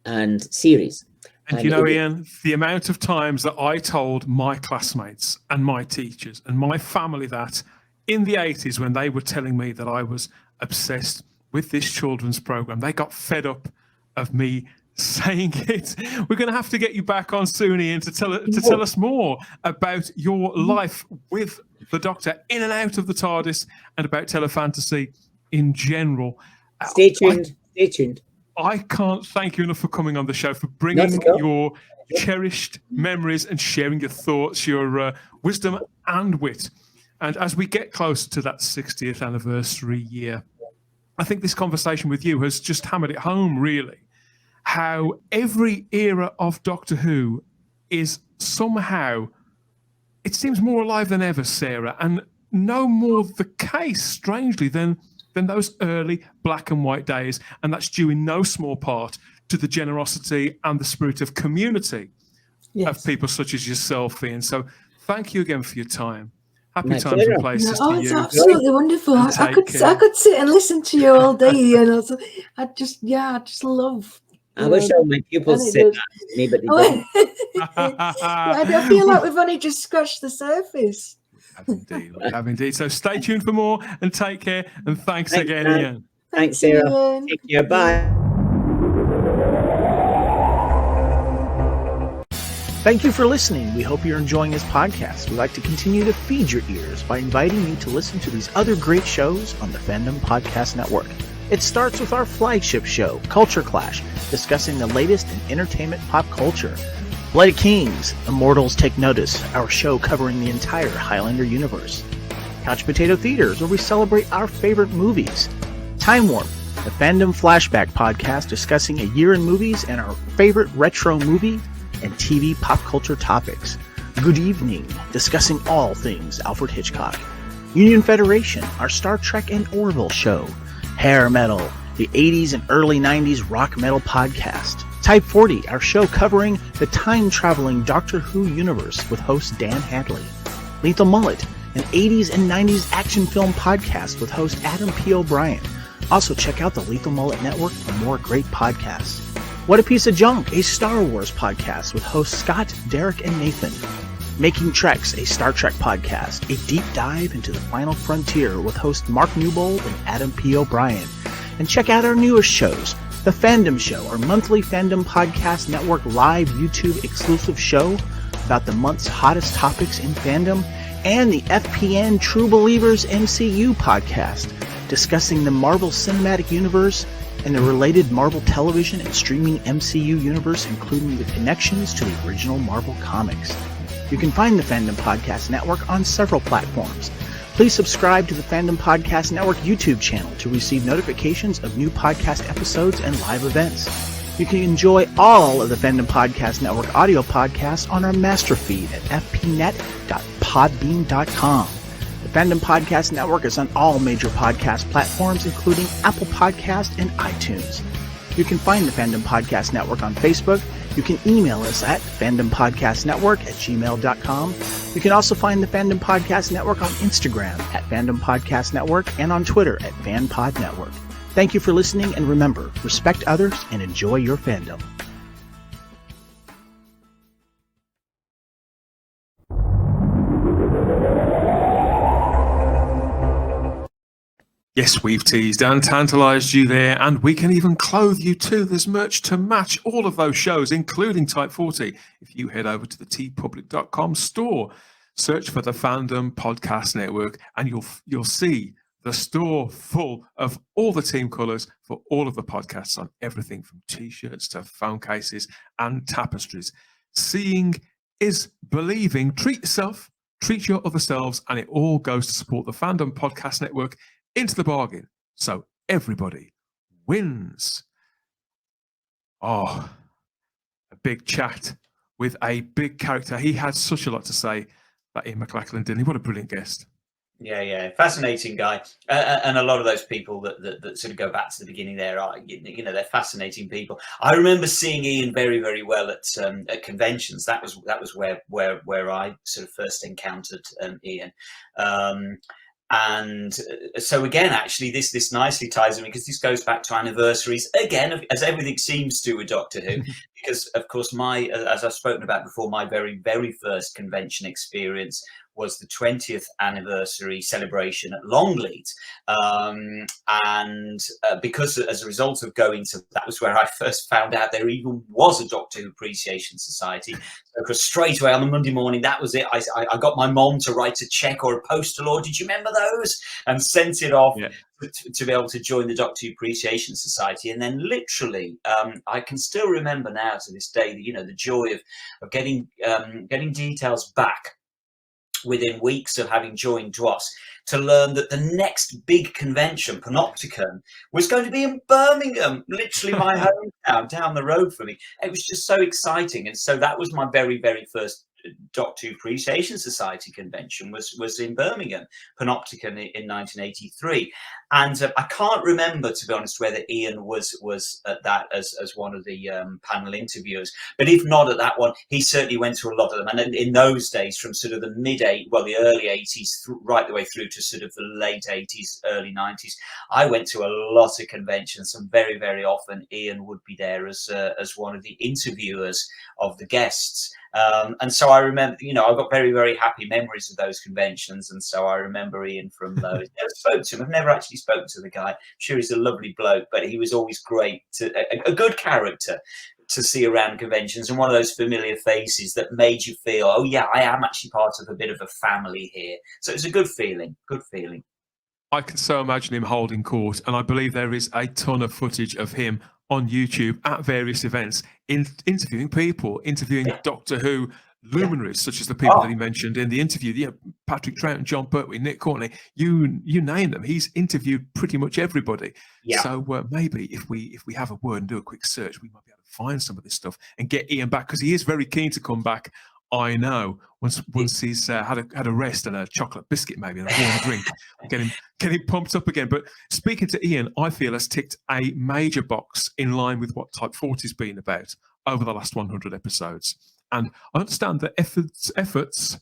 and series. And you know, Ian, the amount of times that I told my classmates and my teachers and my family that in the 80s, when they were telling me that I was obsessed with this children's program, they got fed up of me saying it. We're going to have to get you back on soon, Ian, to tell us more about your life with the Doctor in and out of the TARDIS and about Telefantasy in general. Stay tuned. Stay tuned. I can't thank you enough for coming on the show, for bringing your cherished memories and sharing your thoughts, your wisdom and wit. And as we get closer to that 60th anniversary year, I think this conversation with you has just hammered it home, really. how every era of Doctor Who is somehow, it seems more alive than ever, Sarah, and no more the case, strangely, than those early black and white days. And that's due in no small part to the generosity and the spirit of community of people such as yourself, Ian. So thank you again for your time. Happy My times pleasure. and places Oh, to it's you. absolutely wonderful. And I take could sit and listen to you all day, you know. So I just love. I wish all my pupils said that to me, but they don't. I feel like we've only just scratched the surface. We have indeed. So stay tuned for more and take care. And thanks again, Dan. Ian. Thanks, Sarah. Ian. Take care. Bye. Thank you for listening. We hope you're enjoying this podcast. We'd like to continue to feed your ears by inviting you to listen to these other great shows on the Fandom Podcast Network. It starts with our flagship show, Culture Clash, discussing the latest in entertainment pop culture. Blooded Kings, Immortals Take Notice, our show covering the entire Highlander universe. Couch Potato Theaters, where we celebrate our favorite movies. Time Warp, the Fandom Flashback podcast discussing a year in movies and our favorite retro movie and TV pop culture topics. Good Evening, discussing all things Alfred Hitchcock. Union Federation, our Star Trek and Orville show. Hair Metal, the 80s and early 90s rock metal podcast. Type 40, our show covering the time-traveling Doctor Who universe with host Dan Hadley. Lethal Mullet, an 80s and 90s action film podcast with host Adam P. O'Brien. Also check out the Lethal Mullet Network for more great podcasts. What a Piece of Junk, a Star Wars podcast with hosts Scott, Derek, and Nathan. Making Treks, a Star Trek podcast, a deep dive into the final frontier with host Mark Newbold and Adam P. O'Brien. And check out our newest shows, The Fandom Show, our monthly Fandom Podcast Network live YouTube exclusive show about the month's hottest topics in fandom, and the FPN True Believers MCU podcast, discussing the Marvel Cinematic Universe and the related Marvel television and streaming MCU universe, including the connections to the original Marvel comics. You can find the Fandom Podcast Network on several platforms. Please subscribe to the Fandom Podcast Network YouTube channel to receive notifications of new podcast episodes and live events. You can enjoy all of the Fandom Podcast Network audio podcasts on our master feed at fpnet.podbean.com. The Fandom Podcast Network is on all major podcast platforms, including Apple Podcast and iTunes. You can find the Fandom Podcast Network on Facebook. You can email us at fandompodcastnetwork@gmail.com. You can also find the Fandom Podcast Network on Instagram at Fandom Podcast Network and on Twitter at FanPod Network. Thank you for listening, and remember, respect others and enjoy your fandom. Yes, we've teased and tantalized you there, and we can even clothe you too. There's merch to match all of those shows, including Type 40. If you head over to the tpublic.com store, search for the Fandom Podcast Network, and you'll see the store full of all the team colors for all of the podcasts, on everything from t-shirts to phone cases and tapestries. Seeing is believing. Treat yourself, treat your other selves, and it all goes to support the Fandom Podcast Network into the bargain, so everybody wins. Oh, a big chat with a big character. He had such a lot to say, that Ian McLachlan, didn't he? What a brilliant guest. Yeah, fascinating guy, and a lot of those people that sort of go back to the beginning there are, they're fascinating people. I remember seeing Ian very, very well at conventions. That was where I sort of first encountered Ian. And so again, actually, this nicely ties in, because this goes back to anniversaries again, as everything seems to with Doctor Who. Because of course, as I've spoken about before, my very, very first convention experience was the 20th anniversary celebration at Longleat, and because as a result of going to that was where I first found out there even was a Doctor Who Appreciation Society. So straight away on the Monday morning, that was it. I got my mom to write a check or a postal order. Did you remember those? And sent it off. Yeah. To be able to join the Doctor Who Appreciation Society. And then literally, I can still remember now to this day, the joy of getting details back within weeks of having joined DWOS, to learn that the next big convention, Panopticon, was going to be in Birmingham, literally my hometown, down the road for me. It was just so exciting. And so that was my very, very first Doctor Who Appreciation Society convention, was in Birmingham, Panopticon in 1983. And I can't remember, to be honest, whether Ian was at that as one of the panel interviewers. But if not at that one, he certainly went to a lot of them. And in those days, from sort of the the early 80s, right the way through to sort of the late 80s, early 90s, I went to a lot of conventions, and very, very often Ian would be there as one of the interviewers of the guests. And so I remember, I've got very, very happy memories of those conventions. And so I remember Ian from those. Never spoke to him. I've never actually spoken to the guy. I'm sure he's a lovely bloke, but he was always great, a good character to see around conventions, and one of those familiar faces that made you feel, oh yeah, I am actually part of a bit of a family here. So it's a good feeling, I can so imagine him holding court, and I believe there is a ton of footage of him on YouTube at various events, interviewing people, interviewing Doctor Who luminaries, such as the people that he mentioned in the interview. Patrick Troughton, John Pertwee, Nick Courtney, you name them. He's interviewed pretty much everybody. Yeah. So maybe if we have a word and do a quick search, we might be able to find some of this stuff and get Ian back, because he is very keen to come back. I know, once he's had a rest and a chocolate biscuit, maybe, and a warm drink, get him pumped up again. But speaking to Ian, I feel has ticked a major box in line with what Type 40's been about over the last 100 episodes. And I understand that efforts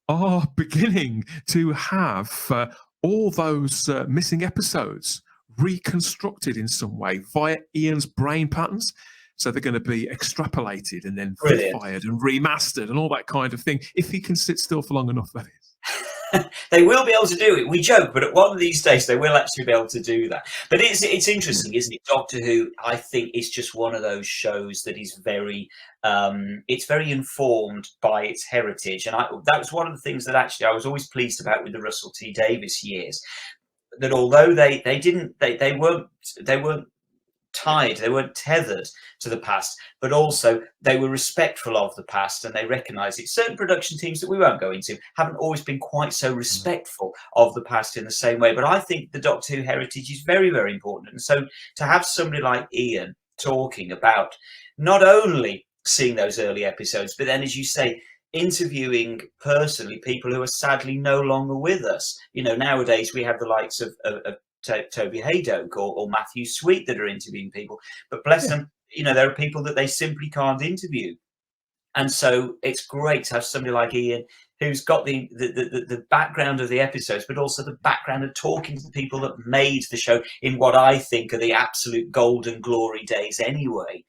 are beginning to have all those missing episodes reconstructed in some way via Ian's brain patterns. So they're going to be extrapolated and then fired and remastered and all that kind of thing, if he can sit still for long enough, that is. They will be able to do it. We joke, but at one of these days they will actually be able to do that. But it's interesting, isn't it? Doctor Who, I think, is just one of those shows that is very informed by its heritage. And that was one of the things that actually I was always pleased about with the Russell T Davies years. That although they weren't tied, they weren't tethered to the past, but also they were respectful of the past, and they recognise it. Certain production teams that we won't go into haven't always been quite so respectful of the past in the same way. But I think the Doctor Who heritage is very, very important. And so to have somebody like Ian talking about not only seeing those early episodes, but then, as you say, interviewing personally people who are sadly no longer with us. Nowadays we have the likes of Toby Haydock or Matthew Sweet that are interviewing people, but bless them, there are people that they simply can't interview. And so it's great to have somebody like Ian who's got the background of the episodes, but also the background of talking to the people that made the show in what I think are the absolute golden glory days anyway.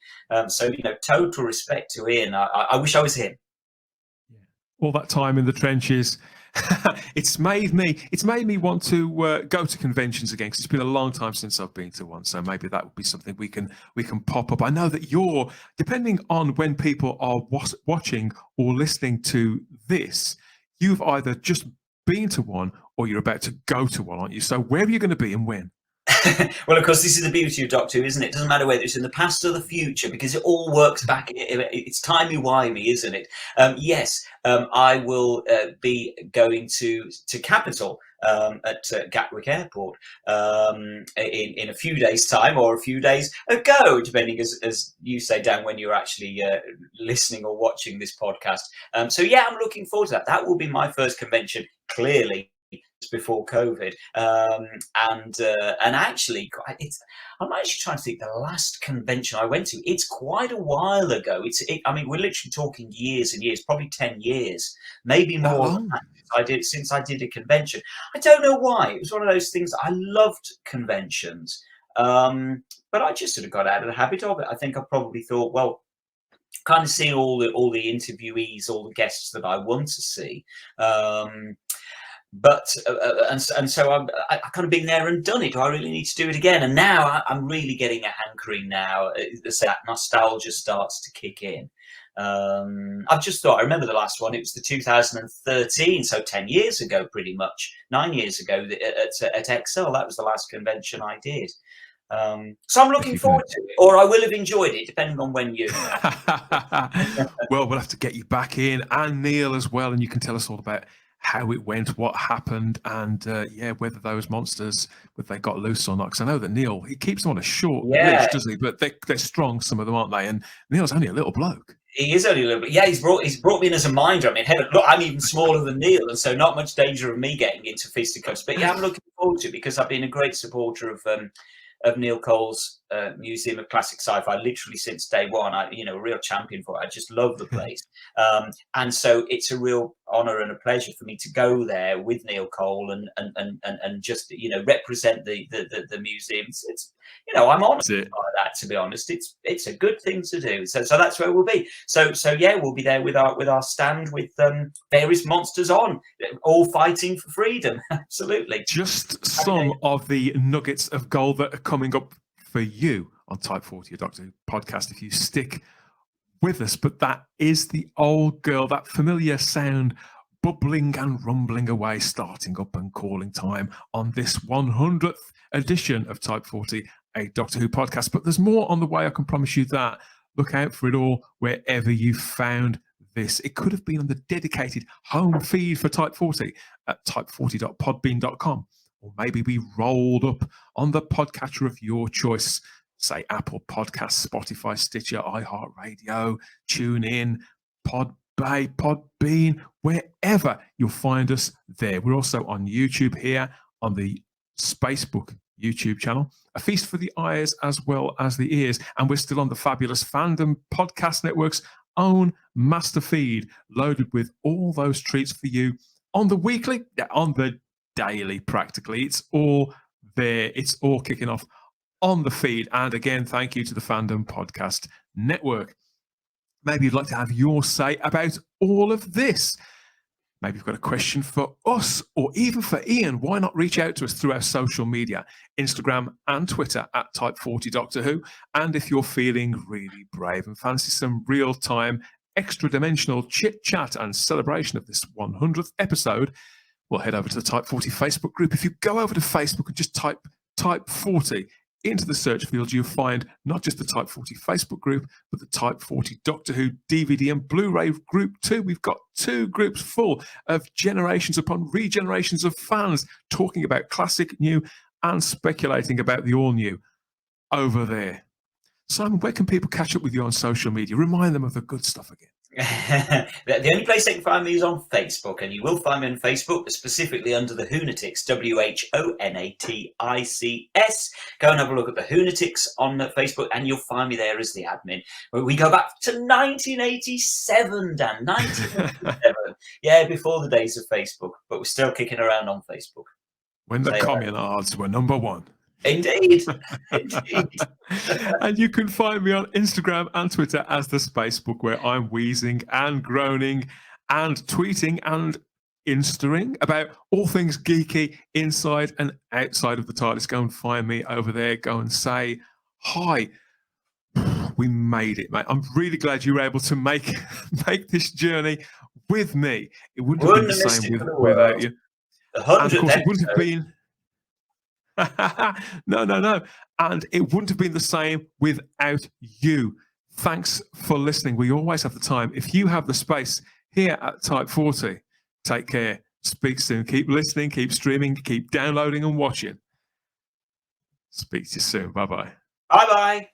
So total respect to Ian. I wish I was him. All that time in the trenches. It's made me want to go to conventions again, because it's been a long time since I've been to one. So maybe that would be something we can pop up. I know that you're, depending on when people are watching or listening to this, you've either just been to one or you're about to go to one, aren't you? So where are you going to be and when? Well, of course, this is the beauty of Doctor Who, isn't it? It doesn't matter whether it's in the past or the future, because it all works back. It's timey-wimey, isn't it? Yes, I will be going to Capital at Gatwick Airport in a few days' time, or a few days ago, depending, as you say, Dan, when you're actually listening or watching this podcast. So yeah, I'm looking forward to that. That will be my first convention, clearly, before COVID, and actually, I'm actually trying to think the last convention I went to. It's quite a while ago. I mean, we're literally talking years and years, probably 10 years, maybe more. Than that since I did a convention. I don't know why. It was one of those things. I loved conventions, but I just sort of got out of the habit of it. I think I probably thought, well, kind of seeing all the interviewees, all the guests that I want to see. But so I kind of been there and done it. Do I really need to do it again? And now I'm really getting a hankering now. That nostalgia starts to kick in. I've just thought, I remember the last one, it was the 2013, so 10 years ago, pretty much 9 years ago at Excel. That was the last convention I did. So I'm looking forward to it, or I will have enjoyed it, depending on when you. Well, we'll have to get you back in, and Neil as well, and you can tell us all about how it went, what happened, and whether those monsters, whether they got loose or not. Because I know that Neil, he keeps them on a short leash, doesn't he? But they're strong, some of them, aren't they? And Neil's only a little bloke. He is only a little bit. Yeah, he's brought me in as a minder. I mean, look, I'm even smaller than Neil, and so not much danger of me getting into fisticuffs. But yeah, I'm looking forward to it because I've been a great supporter of Neil Cole's Museum of Classic Sci-Fi literally since day one. A real champion for it. I just love the place, and so it's a real honour and a pleasure for me to go there with Neil Cole and just represent the museum. It's I'm honoured by that, to be honest. It's a good thing to do. So that's where we'll be. So yeah, we'll be there with our stand with various monsters on, all fighting for freedom. Absolutely. Just some of the nuggets of gold that are coming up for you on Type 40, a Doctor Who podcast, if you stick with us. But that is the old girl, that familiar sound bubbling and rumbling away, starting up and calling time on this 100th edition of Type 40, a Doctor Who podcast. But there's more on the way, I can promise you that. Look out for it all wherever you found this. It could have been on the dedicated home feed for Type 40 at type40.podbean.com. Or maybe we rolled up on the podcatcher of your choice, say Apple Podcasts, Spotify, Stitcher, iHeartRadio, TuneIn, Podbay, Podbean, wherever you'll find us there. We're also on YouTube here on the Spacebook YouTube channel, a feast for the eyes as well as the ears. And we're still on the fabulous Fandom Podcast Network's own master feed, loaded with all those treats for you on the weekly, on the daily, practically. It's all there. It's all kicking off on the feed. And again, thank you to the Fandom Podcast Network. Maybe you'd like to have your say about all of this. Maybe you've got a question for us or even for Ian. Why not reach out to us through our social media, Instagram and Twitter at Type40 Doctor Who. And if you're feeling really brave and fancy some real-time, extra-dimensional chit-chat and celebration of this 100th episode, we'll head over to the Type 40 Facebook group. If you go over to Facebook and just type Type 40 into the search field, you'll find not just the Type 40 Facebook group, but the Type 40 Doctor Who DVD and Blu-ray group too. We've got 2 groups full of generations upon regenerations of fans talking about classic, new, and speculating about the all-new over there. Simon, where can people catch up with you on social media? Remind them of the good stuff again. The only place they can find me is on Facebook, and you will find me on Facebook, specifically under the Hoonatics, WHONATICS. Go and have a look at the Hoonatics on Facebook, and you'll find me there as the admin. We go back to 1987, Dan, 1987. Yeah, before the days of Facebook, but we're still kicking around on Facebook. When the communards were number one. Indeed. Indeed. And you can find me on Instagram and Twitter as the Spacebook, where I'm wheezing and groaning and tweeting and instaring about all things geeky inside and outside of the TARDIS. Go and find me over there. Go and say hi. We made it, mate. I'm really glad you were able to make this journey with me. It wouldn't have been the same without you. The 100th and of course, it wouldn't have been. No. And it wouldn't have been the same without you. Thanks for listening. We always have the time. If you have the space here at Type 40, take care. Speak soon. Keep listening, keep streaming, keep downloading and watching. Speak to you soon. Bye-bye. Bye-bye.